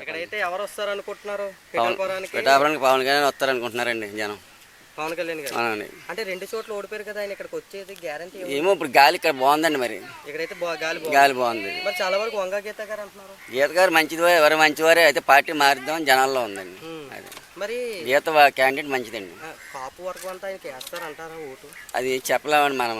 ఇక్కడైతే ఎవరు వస్తారు అనుకుంటున్నారు? పిఠాపురానికి పవన్ కళ్యాణ్ వస్తారు అనుకుంటున్నారండి జనం. పవన్ కళ్యాణ్ గారు అంటే 2 చోట్ల ఓడిపోయారు కదా, ఆయన ఇక్కడికి వచ్చేది గ్యారంటీ ఏమో. ఇప్పుడు గాలి ఇక్కడ బాగుందండి, మరి ఇక్కడైతే గాలి బాగుంది. మరి చాలా వరకు వంగ గీత గారు అంటున్నారు. గీత గారు మంచిది, ఎవరు మంచివారే, అయితే పార్టీ మారుద్దాం జనాల్లో ఉందండి. అది మరి గీత క్యాండిడేట్ మంచిదండి. కాపు వర్గం అంతా ఆయనకి వేస్తారంటారా ఓటు? అది చెప్పలేమండి, మనం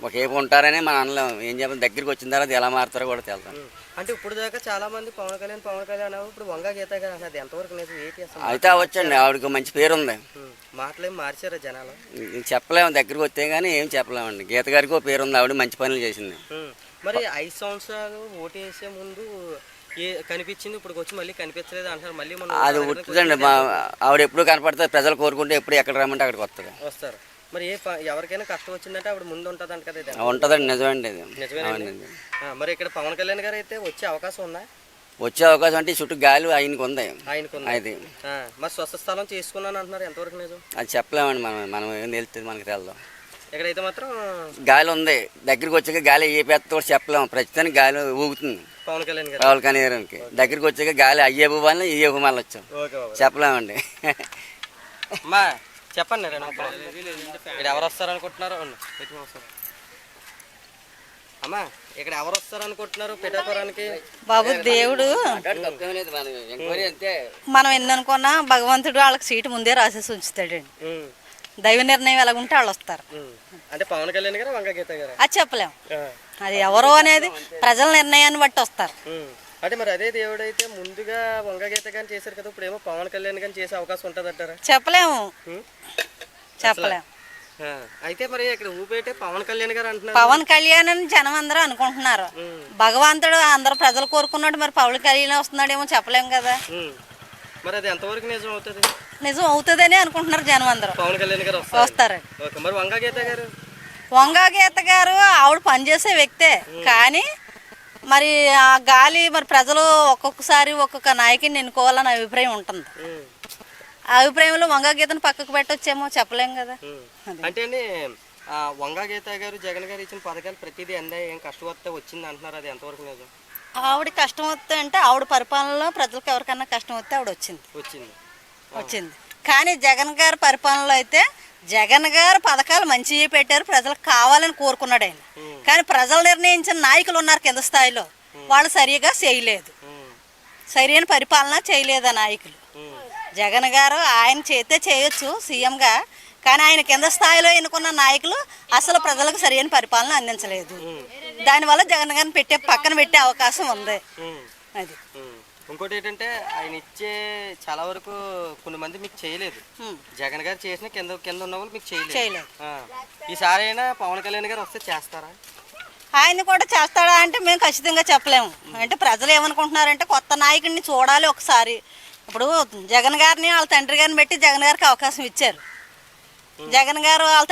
ఒక ఏపు ఉంటారని మనం అనలేము. ఏం చెప్పాలి, దగ్గరికి వచ్చిన తర్వాత ఎలా మారుతారో కూడా తెలుస్తాం. అంటే ఇప్పుడు దాకా చాలా మంది పవన్ కళ్యాణ్ ఇప్పుడు వంగ గీత గారు అంటున్నది ఎంతవరకు నిజం? ఏంటి అసలు? అయితే అవ్వచ్చండి, ఆవిడకి మంచి పేరు ఉంది. మాటలేం మార్చారా జనాలు? చెప్పలేము, దగ్గరికి వస్తే కానీ ఏం చెప్పలేమండి. గీత గారికి పేరు ఉంది, ఆవిడ మంచి పనులు చేసింది. మరి 5 సంవత్సరాలు ఓటు వేసే ముందు కనిపించింది, ఇప్పుడు వచ్చి మళ్ళీ కనిపించలేదు అంటారు. మళ్ళీ అది ఉంటుందండి, ఆవిడ ఎప్పుడు కనపడుతుంది. ప్రజలు కోరుకుంటే ఎప్పుడు ఎక్కడ రమ్మంటే అక్కడికి వస్తారు. మరి ఎవరికైనా కష్టం వచ్చిందంటే ఆవిడ ముందు ఉంటుందంట కదా? ఉంటుందండి, నిజమండి. నిజమేనండి. మరి ఇక్కడ పవన్ కళ్యాణ్ గారు అయితే వచ్చే అవకాశం ఉందా? వచ్చే అవకాశం అంటే చుట్టూ గాలి ఆయనకు ఉంది. అది మరి స్వస్థ స్థలం చేసుకున్నాను అంటున్నారు, ఎంతవరకు నిజం? అది చెప్పలేమండి, మనం ఏం తెలుస్తుంది, మనకి తెలదాం. ఇక్కడైతే మాత్రం గాలి ఉంది, దగ్గరికి వచ్చాక గాలి ఏ పెద్ద కూడా చెప్పలేము. ప్రస్తుతానికి గాలి ఊగుతుంది పవన్ కళ్యాణ్ గారికి. దగ్గరికి వచ్చాక గాలి అయ్యే వాళ్ళని ఈ మళ్ళీ వచ్చాం, చెప్పలేమండి. మా చెప్పండి, ఇక్కడ ఎవరు వస్తారు అనుకుంటున్నారు? అమ్మా, ఇక్కడ ఎవరు వస్తారు అనుకుంటున్నారు పిఠాపురానికి? బాబు, దేవుడు మనం ఎన్ననుకున్నా భగవంతుడు వాళ్ళకి సీటు ముందే రాసేసి ఉంచుతాడండి. దైవ నిర్ణయం ఎలాగుంటే వాళ్ళు వస్తారు. అంటే పవన్ కళ్యాణ్ గారు, వంగ గీత గారు అది చెప్పలేము. అది ఎవరో అనేది ప్రజల నిర్ణయాన్ని బట్టి వస్తారు. అంటే మరి అదే దేవుడు అయితే ముందుగా వంగ గీత గాని చేశారు కదా, ఇప్పుడు ఏమో పవన్ కళ్యాణ్ గాని చేసే అవకాశం ఉంటుంది అంటారా? చెప్పలేము. అయితే మరి ఇక్కడ ఊపేటే పవన్ కళ్యాణ్ గారు అంటున్నారు. పవన్ కళ్యాణ్ అని జనం అందరూ అనుకుంటున్నారు. భగవంతుడు అందరూ ప్రజలు కోరుకున్నాడు, మరి పవన్ కళ్యాణ్ వస్తున్నాడేమో చెప్పలేము కదా. మరి అది ఎంతవరకు నిజం అవుతుంది? నిజం అవుతుందని అనుకుంటున్నారు జనం అందరూ. పవన్ కళ్యాణ్ గారు వస్తారండి. మరి వంగ గీత గారు? వంగ గీత గారు ఆవిడ పనిచేసే వ్యక్తే, కానీ మరి ఆ గాలి మరి ప్రజలు ఒక్కొక్కసారి ఒక్కొక్క నాయకుని ఎన్నుకోవాలని అభిప్రాయం ఉంటుంది. ఆ అభిప్రాయంలో వంగ గీతను పక్కకు పెట్టొచ్చేమో చెప్పలేము కదా. అంటే వంగ గీత గారు జగన్ గారు ఇచ్చిన పథకాలు ప్రతిదీ అందాయి, ఏం కష్టం వస్తే వచ్చింది అంటున్నారు, అది ఎంతవరకు నిజం? ఆవిడ కష్టం వస్తే అంటే ఆవిడ పరిపాలనలో ప్రజలకు ఎవరికన్నా కష్టం వస్తే ఆవిడ వచ్చింది. కానీ జగన్ గారి పరిపాలనలో అయితే జగన్ గారు పథకాలు మంచిగా పెట్టారు, ప్రజలకు కావాలని కోరుకున్నాడు ఆయన. కానీ ప్రజలు నిర్ణయించిన నాయకులు ఉన్నారు కింద స్థాయిలో, వాళ్ళు సరిగా చేయలేదు, సరైన పరిపాలన చేయలేదు ఆ నాయకులు. జగన్ గారు ఆయన చేస్తే చేయొచ్చు సీఎంగా, కానీ ఆయన కింద స్థాయిలో ఎన్నుకున్న నాయకులు అసలు ప్రజలకు సరైన పరిపాలన అందించలేదు. దానివల్ల జగన్ గారిని పక్కన పెట్టే అవకాశం ఉంది. అది ఇంకోటి ఏంటంటే ఆయన ఇచ్చే చాలా వరకు కొన్ని మంది మీకు చేయలేదు, జగన్ గారు చేసిన కింద ఉన్న వాళ్ళు మీకు చేయలేదు. ఈసారి అయినా పవన్ కళ్యాణ్ గారు వస్తే చేస్తారా? ఆయన కూడా చేస్తాడా అంటే మేము ఖచ్చితంగా చెప్పలేము. అంటే ప్రజలు ఏమనుకుంటున్నారంటే కొత్త నాయకుడిని చూడాలి ఒకసారి. ఇప్పుడు జగన్ గారిని వాళ్ళ తండ్రి గారిని పెట్టి జగన్ గారికి అవకాశం ఇచ్చారు. జగన్ గారు వాళ్ళ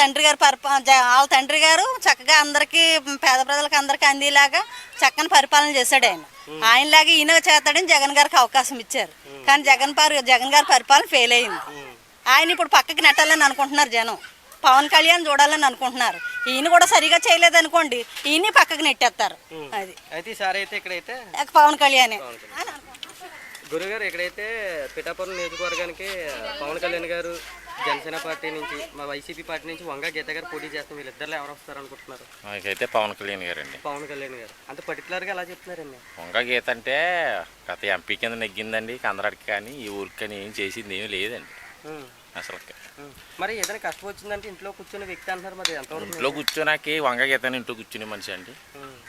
తండ్రి గారు చక్కగా అందరికీ పేద ప్రజలకు అందరికీ అందేలాగా చక్కని పరిపాలన చేశాడు ఆయన. ఆయనలాగా ఈయన చేస్తాడని జగన్ గారికి అవకాశం ఇచ్చారు, కానీ జగన్ గారి పరిపాలన ఫెయిల్ అయింది. ఆయన ఇప్పుడు పక్కకి నెట్టాలని అనుకుంటున్నారు జనం, పవన్ కళ్యాణ్ చూడాలని అనుకుంటున్నారు. ఈయన కూడా సరిగా చేయలేదు అనుకోండి, ఈయన పక్కకి నెట్టేస్తారు. అది ఇక్కడైతే పవన్ కళ్యాణ్. గురుగారు, ఇక్కడైతే పిఠాపురం నియోజకవర్గానికి పవన్ కళ్యాణ్ గారు జనసేన పార్టీ నుంచి, మా వైసీపీ పార్టీ నుంచి వంగ గీత గారు పోటీ చేస్తాం, వీళ్ళిద్దరు ఎవరు వస్తారు అనుకుంటున్నారు? అయితే పవన్ కళ్యాణ్ గారు అండి. పవన్ కళ్యాణ్ గారు అంత పర్టికులర్గా ఎలా చెప్తున్నారండి? వంగ గీత అంటే గత ఎంపీ కింద నెగ్గిందండి, కందరాడికి కానీ ఈ ఊరికి కానీ ఏం చేసింది ఏమీ లేదండి అసలు. మరి ఏదైనా కష్టం వచ్చిందంటే ఇంట్లో కూర్చునే వ్యక్తి అంటున్నారు, మరి ఎంతవరకు? ఇంట్లో కూర్చోనాకి వంగ గీత ఇంట్లో కూర్చునే మనిషి అండి.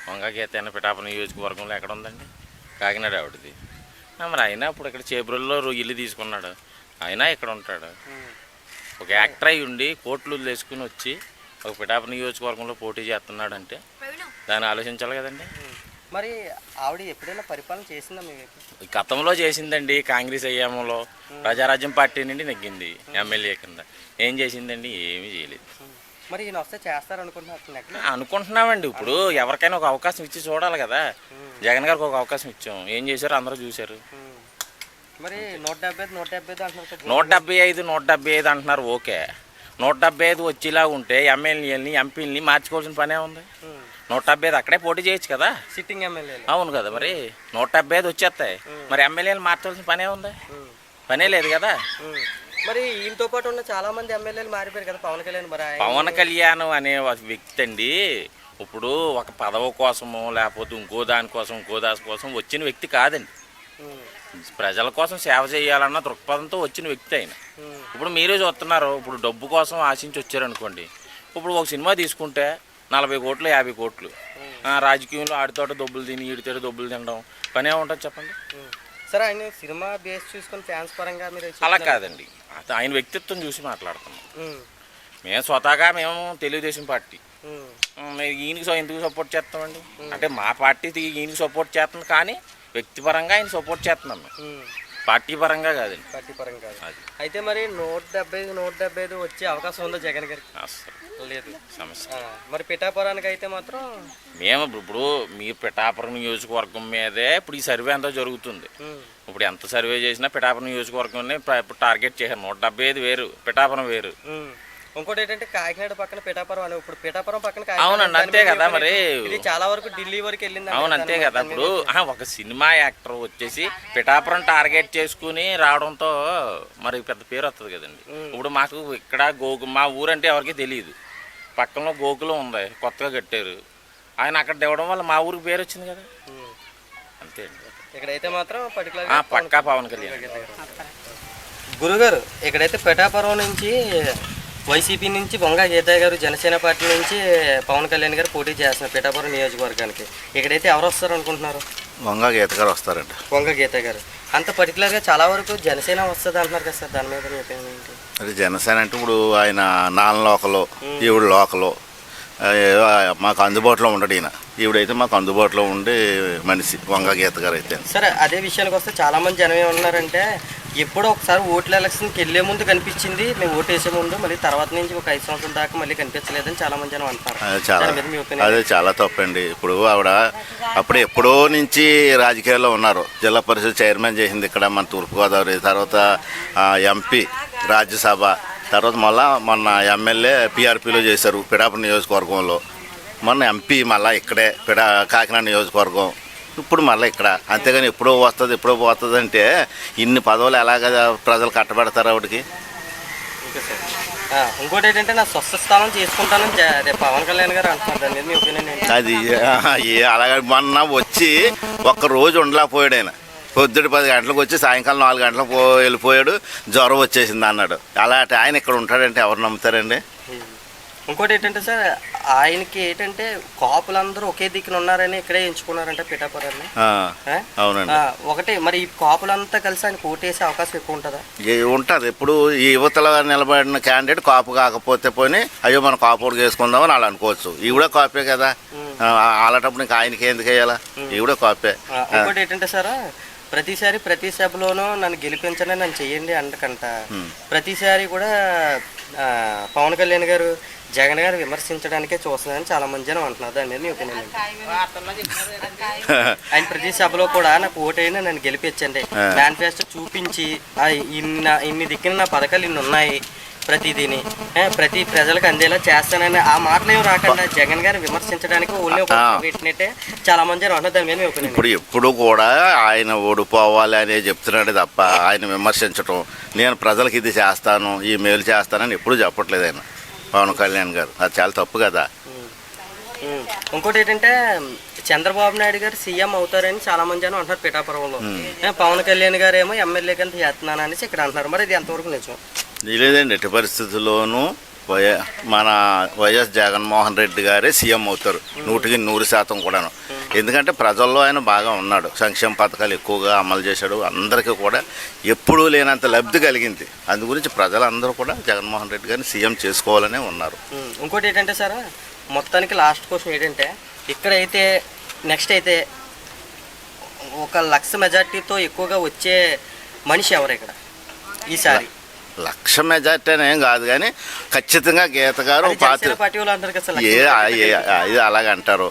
వంగ గీత అయినా పిఠాపురం నియోజకవర్గంలో ఎక్కడ ఉందండి? కాకినాడ ఆవిడది. మరి అయినా ఇప్పుడు ఇక్కడ చేబ్రోల్లో ఇల్లు తీసుకున్నాడు, అయినా ఇక్కడ ఉంటాడు. ఒక యాక్టర్ అయి ఉండి కోట్లు వేసుకుని వచ్చి ఒక పిఠాపురం నియోజకవర్గంలో పోటీ చేస్తున్నాడు అంటే దాన్ని ఆలోచించాలి కదండి. మరి ఆవిడ ఎప్పుడైనా పరిపాలన చేసిందా మీకు? గతంలో చేసిందండి, కాంగ్రెస్ అయ్యాములో ప్రజారాజ్యం పార్టీ నుండి నెగ్గింది ఎమ్మెల్యే కింద. ఏం చేసిందండి? ఏమీ చేయలేదు. మరి ఈయన వస్తే చేస్తారనుకుంటున్నారు? అనుకుంటున్నామండి. ఇప్పుడు ఎవరికైనా ఒక అవకాశం ఇచ్చి చూడాలి కదా. జగన్ గారికి ఒక అవకాశం ఇచ్చాం, ఏం చేశారు అందరూ చూశారు. మరి 175 175 అంటున్నారు. ఓకే, 175 వచ్చేలా ఉంటే ఎమ్మెల్యేలని ఎంపీలని మార్చుకోవాల్సిన పనే ఉంది. 175 అక్కడే పోటీ చేయొచ్చు కదా, సిట్టింగ్ ఎమ్మెల్యే. అవును కదా, మరి 175 వచ్చేస్తాయి, మరి ఎమ్మెల్యేలు మార్చవలసిన పనే ఉంది, పనే లేదు కదా. మరి ఈయనతో పాటు ఉన్న చాలా మంది ఎమ్మెల్యేలు మారిపోయారు కదా పవన్ కళ్యాణ్. మరి పవన్ కళ్యాణ్ అనే వ్యక్తి అండి ఇప్పుడు ఒక పదవి కోసము లేకపోతే ఇంకో దానికోసం వచ్చిన వ్యక్తి కాదండి. ప్రజల కోసం సేవ చేయాలన్న దృక్పథంతో వచ్చిన వ్యక్తి ఆయన. ఇప్పుడు మీరే చూస్తున్నారు, ఇప్పుడు డబ్బు కోసం ఆశించి వచ్చారనుకోండి, ఇప్పుడు ఒక సినిమా తీసుకుంటే 40 కోట్లు 50 కోట్లు, రాజకీయంలో ఆడితోట దొబ్బులు తిని ఈడితోట దొబ్బులు తినడం పనే ఉంటుంది చెప్పండి. సరే, ఆయన సినిమా బేస్ చూసుకుని ఫ్యాన్స్ పరంగా మీరు అలా కాదండి, ఆయన వ్యక్తిత్వం చూసి మాట్లాడుతున్నాం. మేము స్వతహాగా మేము తెలుగుదేశం పార్టీ, ఈయనకి ఎందుకు సపోర్ట్ చేస్తామండి అంటే మా పార్టీ ఈయనకి సపోర్ట్ చేస్తుంది, కానీ వ్యక్తిపరంగా ఆయన సపోర్ట్ చేస్తున్నాం మేము, పార్టీ పరంగా కాదండి. పార్టీ పరంగా కాదు. అయితే మరి 175 వచ్చే అవకాశం ఉందో జగన్ గారికి? అసలు లేదు సమస్య. మరి పిఠాపురానికి అయితే మాత్రం మేము ఇప్పుడు మీ పిఠాపురం నియోజకవర్గం మీదే ఇప్పుడు ఈ సర్వే అంతా జరుగుతుంది. ఇప్పుడు ఎంత సర్వే చేసినా పిఠాపురం నియోజకవర్గం ఇప్పుడు టార్గెట్ చేశారు. 175 వేరు, పిఠాపురం వేరు. ఇంకోటి ఏంటంటే కాకినాడ పక్కన పిఠాపురం అని, ఇప్పుడు పిఠాపురం పక్కన. అవునండి, అంతే కదా మరి. ఇది చాలా వరకు ఢిల్లీ వరకు వెళ్ళింది. అవును, అంతే కదా. ఇప్పుడు ఒక సినిమా యాక్టర్ వచ్చేసి పిఠాపురం టార్గెట్ చేసుకుని రావడంతో మరి పెద్ద పేరు వస్తుంది కదండి. ఇప్పుడు మాకు ఇక్కడ మా ఊరంటే ఎవరికి తెలియదు, పక్కన గోకులం ఉంది, కొత్తగా కట్టారు, ఆయన అక్కడ ఇవ్వడం వల్ల మా ఊరికి పేరు వచ్చింది కదా, అంతే అండి. ఇక్కడైతే మాత్రం పర్టికులర్ పక్కా పవన్ కళ్యాణ్. గురుగారు, ఇక్కడైతే పిఠాపురం నుంచి వైసీపీ నుంచి బొంగ గీత గారు, జనసేన పార్టీ నుంచి పవన్ కళ్యాణ్ గారు పోటీ చేస్తున్నారు పిఠాపురం నియోజకవర్గానికి. ఇక్కడైతే ఎవరు వస్తారు అనుకుంటున్నారు? బొంగ గీత గారు వస్తారండి. బొంగ గీత గారు అంత పర్టికులర్గా చాలా వరకు జనసేన వస్తుంది అంటున్నారు కదా సార్, దాని మీద మీ ఒపీనియన్ ఏంటి? అది జనసేన అంటే ఇప్పుడు ఆయన నాన్న లోకలు, ఈవిడ లోకలు, మాకు అందుబాటులో ఉండడు ఈయన. ఈవిడైతే మాకు అందుబాటులో ఉండే మనిషి బొంగ గీత గారు అయితే. సరే, అదే విషయానికి వస్తే చాలా మంది జనం ఏమన్నారంటే, ఎప్పుడో ఒకసారి ఓట్ల ఎలక్షన్కి వెళ్ళే ముందు కనిపించింది, మేము ఓటు వేసే ముందు, మళ్ళీ తర్వాత నుంచి ఒక 5 సంవత్సరాల దాకా మళ్ళీ కనిపించలేదని చాలా మంది జనం అంటారు. అదే చాలా తప్పండి. ఇప్పుడు ఆవిడ అప్పుడు ఎప్పుడో నుంచి రాజకీయాల్లో ఉన్నారు. జిల్లా పరిషత్ చైర్మన్ చేసింది ఇక్కడ మన తూర్పుగోదావరి, తర్వాత ఎంపీ, రాజ్యసభ, తర్వాత మళ్ళీ మొన్న ఎమ్మెల్యే పిఆర్పీలో చేశారు పిఠాపురం నియోజకవర్గంలో. మొన్న ఎంపీ మళ్ళీ ఇక్కడే కాకినాడ నియోజకవర్గం, ఇప్పుడు మళ్ళీ ఇక్కడ. అంతేగాని ఎప్పుడో వస్తుంది ఎప్పుడో పోతుంది అంటే ఇన్ని పదవులు ఎలాగ ప్రజలు కట్టబెడతారు ఆవిడకి? ఇంకోటి ఏంటంటే నా స్వస్థ స్థానం చేసుకుంటానని పవన్ కళ్యాణ్ గారు అంటున్నారు, దాని మీద మీ ఒపీనియన్ ఏంటి? అది అలాగే మొన్న వచ్చి ఒక్క రోజు ఉండలేకపోయాడు ఆయన. పొద్దుట 10 గంటలకు వచ్చి సాయంకాలం 4 గంటలకు వెళ్ళిపోయాడు, జ్వరం వచ్చేసింది అన్నాడు. అలాంటి ఆయన ఇక్కడ ఉంటాడంటే ఎవరు నమ్ముతారండి? ఇంకోటి ఏంటంటే సార్, ఆయనకి ఏంటంటే కాపులందరూ ఒకే దిక్కున ఉన్నారని ఇక్కడే ఎంచుకున్నారంటే పిఠాపురాన్ని. అవునండి. ఒకటి మరి ఈ కాపులంతా కలిసి ఆయన ఓటేసే అవకాశం ఎక్కువ ఉంటుందా? ఉంటుంది. ఇప్పుడు ఈ యువతలో నిలబడిన క్యాండిడేట్ కాపు కాకపోతే పోనీ అయ్యో మనం కాపు వేసుకుందాం అని వాళ్ళు అనుకోవచ్చు. ఈవిడ కాపే కదా, అలాంటప్పుడు ఇంకా ఆయనకి ఎందుకు వేయాలా? ఈవిడ కాపే. ఇంకోటి ఏంటంటే సార్, ప్రతిసారి ప్రతి సభలోనూ నన్ను గెలిపించండి, నన్ను చెయ్యండి అంటకంట ప్రతిసారి కూడా పవన్ కళ్యాణ్ గారు జగన్ గారు విమర్శించడానికే చూస్తున్నారని చాలా మంది జనం అంటున్నారు. దాని మీద మీ ఒపీనియన్? ఆయన ప్రతి సభలో కూడా నాకు ఓటైనా నన్ను గెలిపించండి, మేనిఫెస్టో చూపించి ఇన్ని దిక్కున నా పథకాలు ఇన్ని ఉన్నాయి, ప్రతిదీని ప్రతి ప్రజలకు అందేలా చేస్తానని ఆ మాటలు ఏమి రాకుండా జగన్ గారు విమర్శించడానికి ఓన్లీ పెట్టినట్టే చాలా మంది జనం అంటున్నారు. దాని మీద మీ ఒపీనియన్? ఇప్పుడు ఎప్పుడు కూడా ఆయన ఓడిపోవాలి అనే చెప్తున్నాడు తప్ప ఆయన విమర్శించడం, నేను ప్రజలకు ఇది చేస్తాను ఈ మేలు చేస్తానని ఎప్పుడు చెప్పట్లేదు ఆయన పవన్ కళ్యాణ్ గారు. అది చాలా తప్పు కదా. ఇంకోటి ఏంటంటే చంద్రబాబు నాయుడు గారు సీఎం అవుతారని చాలా మంది జనం అంటున్నారు పిఠాపురంలో. పవన్ కళ్యాణ్ గారు ఏమో ఎమ్మెల్యే కింద చేస్తున్నాను అనేసి ఇక్కడ అంటున్నారు. మరి ఇది ఎంతవరకు నిజం? లేదండి, ఎట్టి పరిస్థితుల్లోనూ మన వైఎస్ జగన్మోహన్ రెడ్డి గారే సీఎం అవుతారు 100% కూడాను. ఎందుకంటే ప్రజల్లో ఆయన బాగా ఉన్నాడు, సంక్షేమ పథకాలు ఎక్కువగా అమలు చేశాడు, అందరికీ కూడా ఎప్పుడూ లేనంత లబ్ధి కలిగింది. అందు గురించి ప్రజలందరూ కూడా జగన్మోహన్ రెడ్డి గారిని సీఎం చేసుకోవాలనే ఉన్నారు. ఇంకోటి ఏంటంటే సార్, మొత్తానికి లాస్ట్ క్వశ్చన్ ఏంటంటే, ఇక్కడైతే నెక్స్ట్ అయితే 1 లక్ష మెజార్టీతో ఎక్కువగా వచ్చే మనిషి ఎవరు ఇక్కడ ఈసారి? 1 లక్ష మెజార్టీ అనేం కాదు, కానీ ఖచ్చితంగా గీత గారు ఇది అలాగంటారు.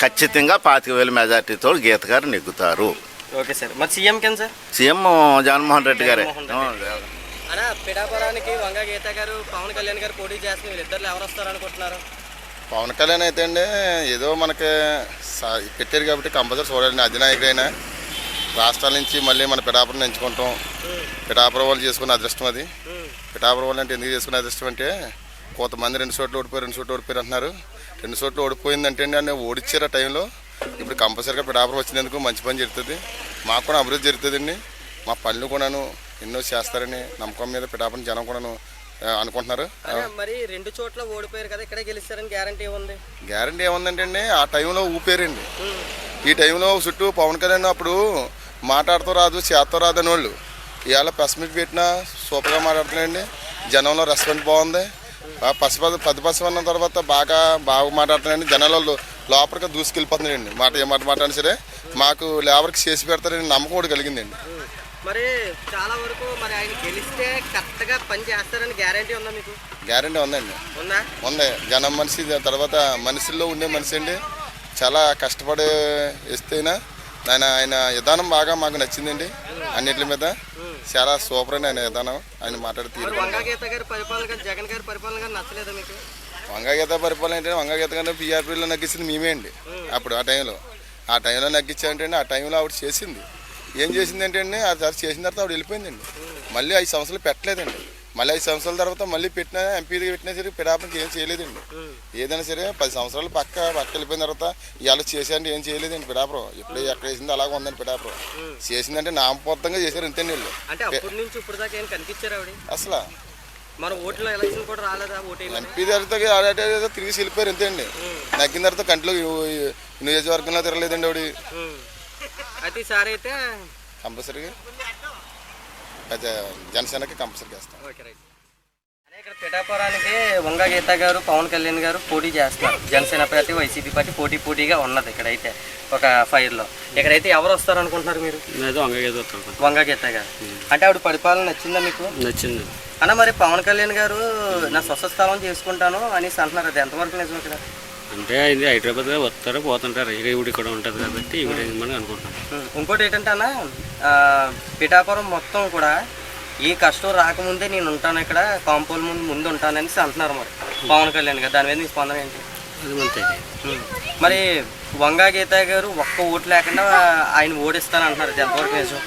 ఖచ్చితంగా 25,000 మెజార్టీతో గీత గారు నెగ్గుతారు. Okay sir. మరి సీఎం కింద సార్? సీఎం జగన్మోహన్ రెడ్డి గారే. అన్నా పిఠాపురానికి వంగ గీత గారు పవన్ కళ్యాణ్ గారు పోటీ చేస్తున్న వీళ్ళిద్దరు ఎవరు వస్తారు అనుకుంటున్నారు? పవన్ కళ్యాణ్ అయితే అండి ఏదో మనకి పెట్టారు కాబట్టి కంపల్సరీ చూడాలండి. అధినాయకుడైనా రాష్ట్రాల నుంచి మళ్ళీ మన పిఠాపురం ఎంచుకుంటాం. పిఠాపురం వాళ్ళు చేసుకున్న అదృష్టం అది. పిఠాపురం వాళ్ళు అంటే ఎందుకు చేసుకున్న అదృష్టం అంటే కొంతమంది 2 చోట్ల ఓడిపోయారు అంటున్నారు. 2 చోట్ల ఓడిపోయిందంటే అండి అని ఓడిచ్చారు ఆ టైంలో. ఇప్పుడు కంపల్సరీగా పిఠాపురం వచ్చినందుకు మంచి పని జరుగుతుంది. మాకు కూడా అభివృద్ధి జరుగుతుందండి. మా పనులు కూడాను ఎన్నో చేస్తారని నమ్మకం మీద పిఠాపురం జనం కూడాను అనుకుంటున్నారు. మరి 2 చోట్ల ఓడిపోయారు కదా, ఇక్కడే గెలుస్తారని గ్యారంటీ ఉంది? గ్యారంటీ ఏముందంటే అండి ఆ టైంలో ఊపేరండి. ఈ టైంలో చుట్టూ పవన్ కళ్యాణ్ అప్పుడు మాట్లాడుతూ రాదు చేత్తో రాదు అని వాళ్ళు ఇవాళ ప్రెస్ మీట్ పెట్టినా సూపర్గా మాట్లాడుతున్నాయండి. జనంలో రెస్పాన్స్ బాగుంది. పసిపసి అన్న తర్వాత బాగా మాట్లాడుతున్నాయండి. జనాలలో లోపలికి దూసుకెళ్ళిపోతున్నాయండి. ఏ మాట మాట్లాడినా సరే మాకు లేబర్కి చేసి పెడతారని నమ్మకం కూడా కలిగిందండి. మరి చాలా వరకు మరి ఆయన గెలిస్తే కరెక్ట్గా పని చేస్తారని గ్యారంటీ ఉందా మీకు? గ్యారంటీ ఉందండి. ఉందా? ఉంది. జనం మనిషి తర్వాత మనుషుల్లో ఉండే మనిషి అండి. చాలా కష్టపడి ఇస్తేనా ఆయన విధానం బాగా మాకు నచ్చిందండి. అన్నిటి మీద చాలా సూపర్ అండి ఆయన విధానం. ఆయన మాట్లాడితే వంగగీత గారి పరిపాలన జగన్ గారి పరిపాలన నచ్చలేదా మీకు? వంగగీత పరిపాలన అంటే వంగగీత గారిని పీఆర్పీలో నగ్గించింది మేమే అండి. అప్పుడు ఆ టైంలో నగ్గించామంటే ఆ టైంలో ఆవిడ చేసింది. ఏం చేసిందంటే అండి ఆ చేసిన తర్వాత ఆవిడ వెళ్ళిపోయిందండి. మళ్ళీ 5 సంవత్సరాలు పెట్టలేదండి. మళ్ళీ 5 సంవత్సరాల తర్వాత మళ్ళీ పెట్టినా ఎంపీ పెట్టినా సరే పిఠాపురంకి ఏం చేయలేదండి. ఏదైనా సరే 10 సంవత్సరాలు పక్క వెళ్ళిపోయిన తర్వాత ఇవాళ చేశారంటే ఏం చేయలేదండి. పిఠాపురం ఎప్పుడు ఎక్కడ వేసింది అలాగే ఉందండి. పిఠాపురం చేసిందంటే నామబద్ధంగా చేశారు అంతే వీళ్ళు. అంటే అప్పటి నుంచి ఇప్పుడు దాకా ఏం కనిపించారు ఆవిడ? అసలు మన ఓట్లో ఎలక్షన్ కూడా రాలేదా? ఎంపీ దగ్గర తిరిగి వెళ్ళిపోయారు అంతే అండి. నగ్గిన తర్వాత కంట్లో నియోజకవర్గంలో తిరగలేదండి ఆవిడ. అయితే ఈసారి అయితే కంపల్సరీగా జనసేనకి కంపల్సరీగా వేస్తాం. Okay right. అదే ఇక్కడ పిఠాపురానికి వంగ గీత గారు పవన్ కళ్యాణ్ గారు పోటీ చేస్తున్నారు. జనసేన పార్టీ వైసీపీ పార్టీ పోటీగా ఉన్నది ఇక్కడైతే ఒక ఫైర్లో. ఇక్కడైతే ఎవరు వస్తారు అనుకుంటున్నారు మీరు? వంగ గీత గారు అంటే ఆవిడ పరిపాలన నచ్చిందా మీకు? నచ్చింది అన్న. మరి పవన్ కళ్యాణ్ గారు నా స్వస్థలం చేసుకుంటాను అనేసి అంటున్నారు. అది ఎంతవరకు నిజం ఇక్కడ? అంటే ఇది హైదరాబాద్ వస్తారు పోతుంటారు. ఈవిడ ఇక్కడ ఉంటుంది కాబట్టి ఈవిడ మనం అనుకుంటున్నాం. ఇంకోటి ఏంటంటే అన్న పిఠాపురం మొత్తం కూడా ఈ కష్టం రాకముందే నేను ఉంటాను ఇక్కడ కాంపౌండ్ ముందు ఉంటానని అంటున్నారు మరి పవన్ కళ్యాణ్ గారు. దాని మీద మీ స్పందన ఏంటి? మరి వంగా గీత గారు ఒక్క ఓటు లేకుండా ఆయన ఓడిస్తాను అంటున్నారు. ఎంతవరకు నిజం?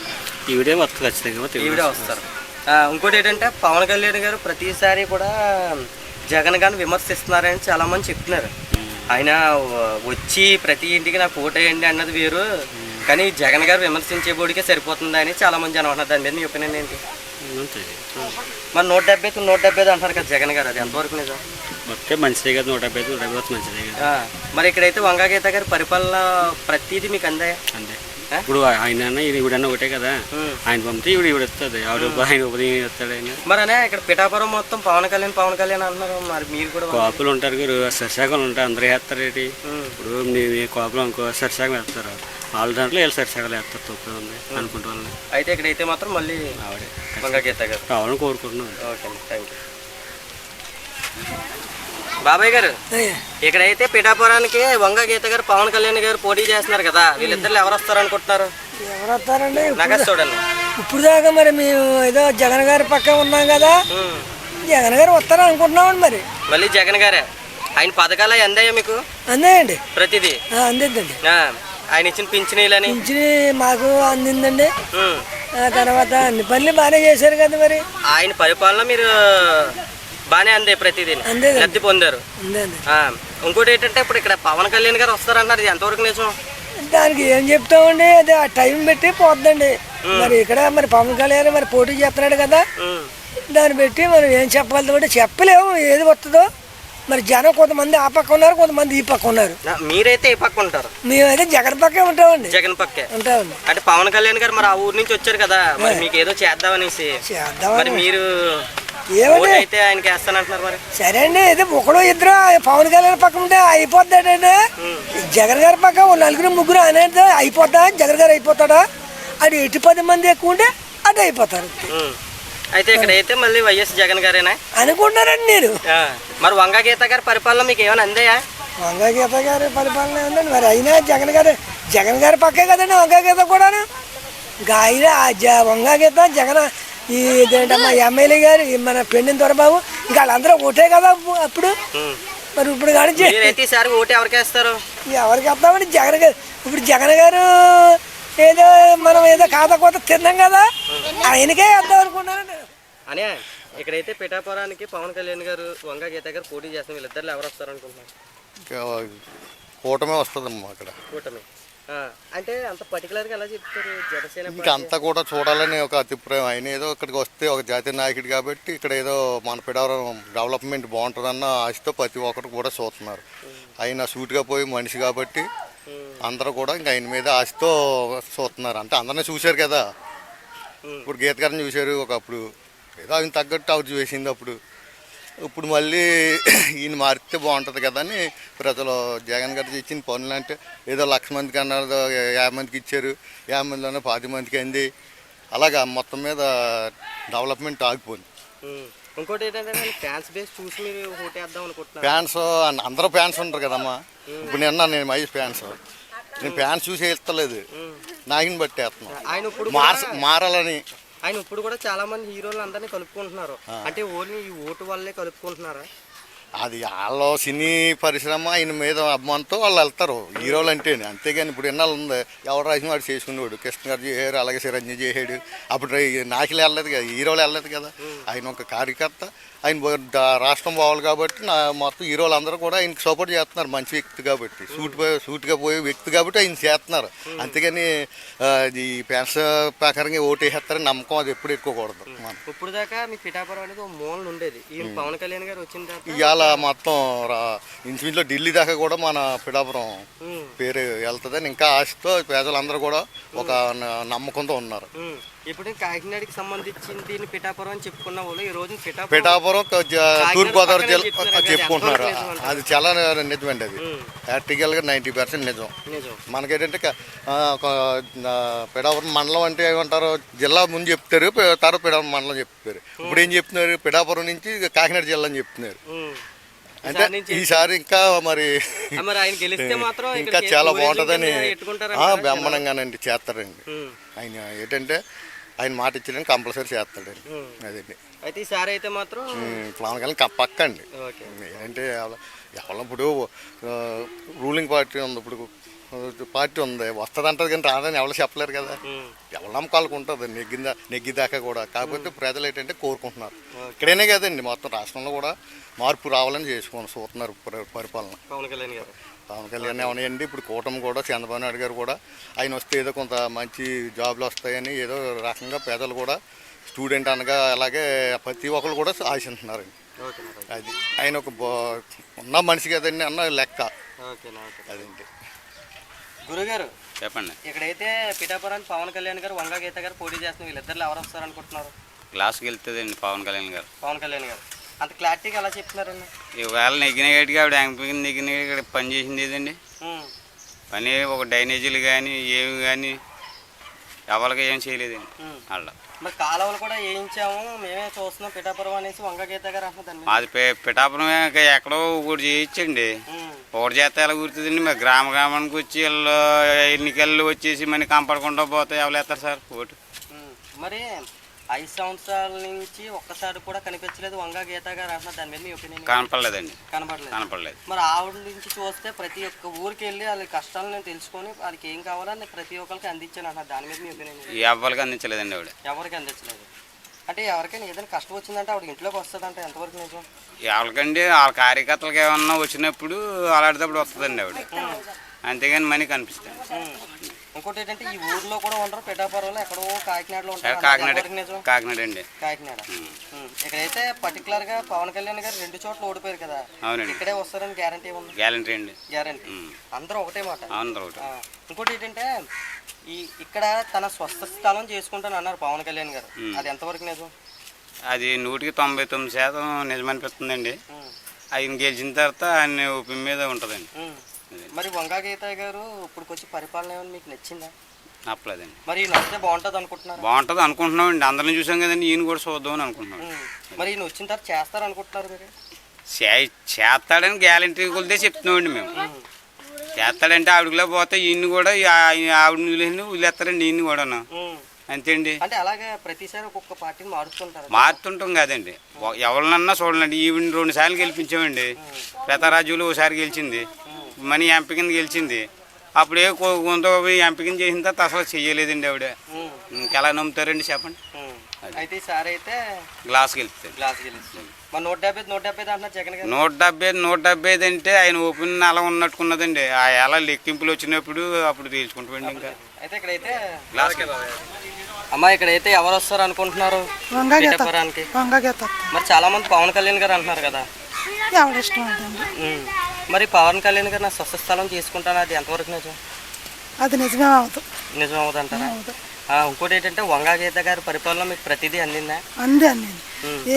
ఈవిడే వస్తుంది ఖచ్చితంగా. ఈవిడే వస్తారు. ఇంకోటి ఏంటంటే పవన్ కళ్యాణ్ గారు ప్రతిసారి కూడా జగన్ గారిని విమర్శిస్తున్నారని చాలామంది చెప్తున్నారు. ఆయన వచ్చి ప్రతి ఇంటికి నాకు ఓటేయండి అన్నది వేరు, కానీ జగన్ గారు విమర్శించే బోడికే సరిపోతుంది అని చాలామంది అనుకుంటున్నారు. దాని మీద మీ ఒపీనియన్ ఏంటి? మరి 170 అంటారు కదా జగన్ గారు, అది ఎంతవరకు నిజం? మంచిదే కదా, 170 మంచిదే కదా. మరి ఇక్కడైతే వంగా గీత గారి పరిపాలన ప్రతిదీ మీకు అందాయా? అంతే. ఇప్పుడు ఆయన ఈవిడన్నా ఒకటే కదా, ఆయన పంపితే ఈవిడ వస్తుంది. ఆయన ఉదయం వస్తాడు ఆయన. మరి అనే ఇక్కడ పిఠాపురం మొత్తం పవన్ కళ్యాణ్ అంటున్నారు. మరి మీరు కూడా కాపులు ఉంటారు, సరిశాఖలు ఉంటారు, అందరూ వేస్తారు ఏంటి? ఇప్పుడు మీ కాపులు అనుకో సరిశాఖం వేస్తారు, వాళ్ళ దాంట్లో వీళ్ళు సరిశాఖలు వేస్తారు. తప్పే ఉంది అనుకుంటే వాళ్ళని. అయితే ఇక్కడైతే మాత్రం మళ్ళీ ఆవిడే వంగా గీత గారు కావాలని కోరుకుంటున్నాం. Okay, thank you. బాబాయ్ గారు, ఇక్కడైతే పిఠాపురానికి వంగ గీత గారు పవన్ కళ్యాణ్ గారు పోటీ చేస్తున్నారు కదా, వీళ్ళిద్దరు ఎవరు వస్తారు అనుకుంటున్నారు? ఎవరు వస్తారండి? నాకు చూడండి. ఇప్పుడు దాకా మరి మేము ఏదో జగన్ గారి పక్క ఉన్నాం కదా, జగన్ గారు వస్తారు అనుకుంటున్నామండి. మరి మళ్ళీ జగన్ గారే. ఆయన పథకాలు అందాయా మీకు? అందాయండి, ప్రతిదీ అందిందండి. ఆయన ఇచ్చిన పింఛనీలని మాకు అందిందండి. తర్వాత అన్ని పనులు బాగానే చేశారు కదా. మరి ఆయన పరిపాలన మీరు బానే అందే ప్రతిదీ లబ్ధి పొందారు. ఇంకోటి ఏంటంటే ఇప్పుడు ఇక్కడ పవన్ కళ్యాణ్ గారు వస్తారన్నారు, ఇది ఎంతవరకు నిజం? దానికి ఏం చెప్తామండి, అదే ఆ టైం పెట్టి పోద్దండి. మరి ఇక్కడ మరి పవన్ కళ్యాణ్ మరి పోటీ చేస్తున్నాడు కదా, దాన్ని బట్టి మనం ఏం చెప్పగలుగుతామంటే చెప్పలేము ఏది వస్తుందో. మరి జనం కొంతమంది ఆ పక్క ఉన్నారు, కొంతమంది ఈ పక్క ఉన్నారు. మీరైతే ఈ పక్క ఉంటారు? మేమైతే జగన్ పక్కే ఉంటామండి. జగన్ పక్కే ఉంటామండి. అంటే పవన్ కళ్యాణ్ గారు మరి ఆ ఊరు నుంచి వచ్చారు కదా, మరి మీకు ఏదో చేద్దామనేసి మరి మీరు అయితే ఆయనకి వేస్తానంటున్నారు. మరి సరే అండి, ఇది ఒకడు ఇద్దరు పవన్ కళ్యాణ్ పక్క ఉంటే అయిపోతాడండి. జగన్ గారి పక్క 4 అనేది అయిపోతా, జగన్ గారు అయిపోతాడా? అది 10 మంది ఎక్కువ ఉంటే అది అయిపోతారు. అయితే ఇక్కడైతే మళ్ళీ వైఎస్ జగన్ గారేనా అనుకుంటారండి నేను. మరి వంగా గీత గారి పరిపాలన మీకు ఏమైనా అందాయా? వంగా గీత గారి పరిపాలన ఉందండి. మరి అయినా జగన్ గారి పక్కే కదండి వంగా గీత కూడాను. ఆయన వంగా గీత ఈ ఇదేంటమ్మా ఎమ్మెల్యే గారు మన పెండిన దొరబాబు ఇంకా వాళ్ళందరూ ఒకటే కదా అప్పుడు. మరి ఇప్పుడు కానీ మీరైతే ఈసారి ఓటు ఎవరికి వేస్తారు? ఎవరికి వద్దామని జగన్ గారు. ఇప్పుడు జగన్ గారు ఏదో మనం ఏదో ఖాతా కోత తిన్నాం కదా, ఆయనకే వేద్దాం అనుకున్నాను. అనే ఇక్కడైతే పిఠాపురానికి పవన్ కళ్యాణ్ గారు, వంగ గీత గారు పోటీ చేస్తున్న వీళ్ళిద్దరు ఎవరు వస్తారు అనుకుంటున్నారు? కూటమే వస్తుందమ్మా అక్కడ. కూటమి అంటే అంత పర్టికులర్గా ఎలా చెప్తారు? జనసేన ఇంకా అంతా కూడా చూడాలని ఒక అభిప్రాయం. ఆయన ఏదో ఇక్కడికి వస్తే ఒక జాతీయ నాయకుడు కాబట్టి ఇక్కడ ఏదో మన పిఠాపురం డెవలప్మెంట్ బాగుంటుందన్న ఆశతో ప్రతి ఒక్కరు కూడా చూస్తున్నారు. ఆయన సూటిగా పోయి మనిషి కాబట్టి అందరూ కూడా ఇంకా ఆయన మీద ఆశతో చూస్తున్నారు. అంటే అందరినీ చూశారు కదా, ఇప్పుడు గీత గారిని చూశారు ఒకప్పుడు, ఏదో ఆయన తగ్గట్టు అవుట్ చేసింది అప్పుడు. ఇప్పుడు మళ్ళీ ఈయన మారితే బాగుంటుంది కదా అని ప్రజలు జగన్ గారు ఇచ్చిన పనులు అంటే ఏదో 1,00,000 మందికి అన్నారు, 50 మందికి ఇచ్చారు, 50 మందిలోనే 10 మందికి అయింది. అలాగా మొత్తం మీద డెవలప్మెంట్ ఆగిపోయింది. ఇంకోటి ఏంటంటే ఫ్యాన్స్ బేస్ చూసి మీరు ఓటేద్దాం అనుకుంటున్నారు. ఫ్యాన్స్ అందరూ ఫ్యాన్స్ ఉంటారు కదమ్మా. ఇప్పుడు నేను మహేష్ ఫ్యాన్స్, నేను ఫ్యాన్స్ చూసి వేస్తలేదు, నాగిని బట్టి వేస్తున్నాను. ఆయన ఇప్పుడు మారాలని. ఆయన ఇప్పుడు కూడా చాలా మంది హీరోలు అందరినీ కలుపుకుంటున్నారు. అంటే ఓన్లీ ఈ ఓటు వల్లే కలుపుకుంటున్నారా? అది వాళ్ళ సినీ పరిశ్రమ ఆయన మీద అభిమానంతో వాళ్ళు వెళ్తారు హీరోలు అంటే. అంతేగాని ఇప్పుడు ఎన్నాళ్ళు ఉంది ఎవరు రాసిన వాడు చేసుకునేవాడు. కృష్ణ గారు చేశారు, అలాగే చిరంజీవి చేసాడు. అప్పుడు నాయకులు వెళ్ళలేదు కదా, హీరోలు వెళ్ళలేదు కదా. ఆయన ఒక కార్యకర్త, ఆయన రాష్ట్రం పోవాలి కాబట్టి మొత్తం హీరోలు అందరూ కూడా ఆయనకి సపోర్ట్ చేస్తున్నారు. మంచి వ్యక్తి కాబట్టి, సూటుగా పోయే వ్యక్తి కాబట్టి ఆయన చేస్తున్నారు. అంతేగాని ఈ ఫ్యాన్స్ ప్రకారంగా ఓటు వేసేస్తారని నమ్మకం అది ఎప్పుడు ఎక్కువకూడదు. ఇప్పుడు దాకా మీ పిఠాపురం అనేది ఒక మూలన ఉండేది. ఈ పవన్ కళ్యాణ్ గారు వచ్చిన తర్వాత ఇవాళ మొత్తం ఇంచుమించులో ఢిల్లీ దాకా కూడా మన పిఠాపురం పేరు వెళ్తుందని ఇంకా ఆశతో పేదలందరూ కూడా ఒక నమ్మకంతో ఉన్నారు. ఇప్పుడు కాకినాడకి సంబంధించిన దీన్ని పిఠాపురం అని చెప్పుకున్న వాళ్ళు ఈ రోజు పిఠాపురం తూర్పుగోదావరి జిల్లా చెప్పుకుంటున్నారు. అది చాలా నిజమండి. అది ప్రాక్టికల్గా 90% నిజం. మనకేంటంటే పిఠాపురం మండలం అంటే ఏమంటారు, జిల్లా ముందు చెప్తారు, తర్వాత పిఠాపురం మండలం చెప్తారు. ఇప్పుడు ఏం చెప్తున్నారు, పిఠాపురం నుంచి కాకినాడ జిల్లా అని చెప్తున్నారు. అంటే ఈసారి ఇంకా మరి ఇంకా చాలా బాగుంటుందని బ్రహ్మాండంగానండి చేస్తారండి. ఆయన ఏంటంటే ఆయన మాట ఇచ్చడానికి కంపల్సరీ చేస్తాడండి. అదండి. అయితే ఈసారి అయితే మాత్రం పవన్ కళ్యాణ్ పక్క అండి. ఏంటంటే ఎవరు ఇప్పుడు రూలింగ్ పార్టీ ఉంది, ఇప్పుడు పార్టీ ఉంది, వస్తుంది అంటారు కానీ రాదని ఎవరు చెప్పలేరు కదా. ఎవరి నమ్మకాలకు ఉంటుంది నెగ్గిదాకా కూడా. కాకపోతే ప్రజలు ఏంటంటే కోరుకుంటున్నారు. ఇక్కడైనా కదండి మొత్తం రాష్ట్రంలో కూడా మార్పు రావాలని చూస్తున్నారు పరిపాలన. పవన్ కళ్యాణ్ ఏమన్నాయండి, ఇప్పుడు కూటమి కూడా చంద్రబాబు నాయుడు గారు కూడా ఆయన వస్తే ఏదో కొంత మంచి జాబ్లు వస్తాయని ఏదో రకంగా పేదలు కూడా స్టూడెంట్ అనగా అలాగే ప్రతి ఒక్కరు కూడా ఆశిస్తున్నారండి. అది ఆయన ఒక ఉన్న మనిషి కదండి అన్న లెక్క. అదేంటి గురుగారు చెప్పండి. ఇక్కడైతే పిఠాపురానికి పవన్ కళ్యాణ్ గారు, వంగ గీత గారు పోటీ చేస్తున్న వీళ్ళిద్దరు ఎవరు వస్తారు అనుకుంటున్నారు? క్లాస్కి వెళ్తుందండి పవన్ కళ్యాణ్ గారు. పవన్ కళ్యాణ్ గారు అంత క్లారిటీగా ఎలా చెప్తున్నారండి? ఇవాళ నెగ్గిన గట్టిగా ఆవిడ యాంపికని నెగ్గిన ఇక్కడ పని చేసింది ఏదండి పని. ఒక డ్రైనేజీలు కానీ ఏమి కానీ ఎవరికి ఏం చేయలేదండి వాళ్ళ. మరి కాలువలు కూడా వేయించాము మేమే చూస్తున్నాం పిఠాపురం అనేసి వంగ గీత గారు అంటున్నారు. మాది పిఠాపురం ఎక్కడో ఒకటి చేయించండి, ఒకటి చేస్తే ఎలా గుర్తుందండి. మరి గ్రామానికి వచ్చి వీళ్ళు ఎన్నికల్లో వచ్చేసి మరి కంపడకుండా పోతే ఎవరు వేస్తారు సార్ ఓటు? మరి 5 సంవత్సరాల నుంచి ఒక్కసారి కూడా కనిపించలేదు వంగ గీత గారు అంటున్నారు. దాని మీద మీ ఒపీనియన్? కనపడలేదండి. కనపడలేదు. మరి ఆవిడ నుంచి చూస్తే ప్రతి ఒక్క ఊరికి వెళ్ళి వాళ్ళ కష్టాలు నేను తెలుసుకొని వాళ్ళకి ఏం కావాలని ప్రతి ఒక్కరికి అందించాను అన్నారు. దాని మీద మీ ఒపీనియన్? ఎవరికి అందించలేదండి ఆవిడ. ఎవరికి అందించలేదు. అంటే ఎవరికైనా ఏదైనా కష్టం వచ్చిందంటే ఆవిడ ఇంట్లోకి వస్తుందంటే ఎంతవరకు నిజం? ఎవరికండి వాళ్ళ కార్యకర్తలకు ఏమన్నా వచ్చినప్పుడు అలాంటిప్పుడు వస్తుందండి ఆవిడ, అంతేగాని మనీ కనిపిస్తుంది. ఇంకోటి ఏంటంటే ఈ ఊర్లో కూడా ఉండరు, పిఠాపురంలో ఎక్కడో కాకినాడలో ఉంటారు. కాకినాడ అండి. కాకినాడ. ఇక్కడైతే పర్టికులర్ గా పవన్ కళ్యాణ్ గారు 2 చోట్ల ఓడిపోయారు కదా, ఇక్కడే వస్తారని గ్యారంటీ ఉంది? గ్యారంటీ అండి. గ్యారంటీ. అందరూ ఒకటే మాట. అందరూ ఒకటే. ఇంకోటి ఏంటంటే ఇక్కడ తన స్వస్థ స్థలం చేసుకుంటాను అన్నారు పవన్ కళ్యాణ్ గారు, అది ఎంతవరకు నిజం? అది 99% నిజమనిపిస్తుందండి. ఆయన గెలిచిన తర్వాత ఆయన ఒపి మీద ఉంటుందండి. మరి వంగ గీత గారు ఇప్పుడు వచ్చి పరిపాలన ఏమైనా మీకు నచ్చిందా? నప్పలేదండి. మరి ఈయన వస్తే బాగుంటుంది అనుకుంటున్నారు? బాగుంటుంది అనుకుంటున్నాం అండి, అందరిని చూసాం కదండి, ఈయన కూడా చూద్దామని అనుకుంటున్నాం. మరి ఈయన వచ్చిన తర్వాత చేస్తారు అనుకుంటున్నారు మీరు? చేస్తాడని గ్యారంటీ కొలితే చెప్తున్నామండి మేము. చేస్తాడంటే ఆవిడలో పోతే ఈయన్ని కూడా ఆవిడ వదిలేస్తారండి, ఈయన్ని కూడా అంతే అండి. అంటే అలాగే ప్రతిసారి ఒక్కొక్క పార్టీని మారుస్తుంటారు. మారుతుంటాం కాదండి, ఎవరినన్నా చూడండి. ఈవిని 2 సార్లు గెలిపించామండి. పెతారాజులు ఒకసారి గెలిచింది, మనీ ఎంపీ కింద గెలిచింది. అప్పుడే కొంత ఎంపీ కింద చేసిన తర్వాత అసలు చెయ్యలేదండి ఆవిడ. ఇంకెలా నమ్ముతారండి చెప్పండి. అయితే ఈసారి అయితే గ్లాస్ గెలుపుతాడు. గ్లాస్ గెలుస్తుంది. మరి 170 అంటున్నారు జగన్ గారు. 170 అంటే ఆయన ఓపెన్ అలా ఉన్నట్టుకున్నదండి. ఆ ఎలా లెక్కింపులు వచ్చినప్పుడు అప్పుడు తేల్చుకుంటామండి. ఇంకా అయితే ఇక్కడైతే గ్లాస్ అమ్మా ఇక్కడైతే ఎవరు వస్తారు అనుకుంటున్నారు పిఠాపురానికి? మరి చాలా మంది పవన్ కళ్యాణ్ గారు అంటున్నారు కదా. మరి పవన్ కళ్యాణ్ గారు నా స్వస్థ స్థలం తీసుకుంటాను, అది ఎంతవరకు నిజం? అది నిజమే అవుతుంది. నిజం అవుతుంది అంటారా? ఇంకోటి ఏంటంటే వంగా గీత గారి పరిపాలన మీకు ప్రతిదీ అందిందా? అంది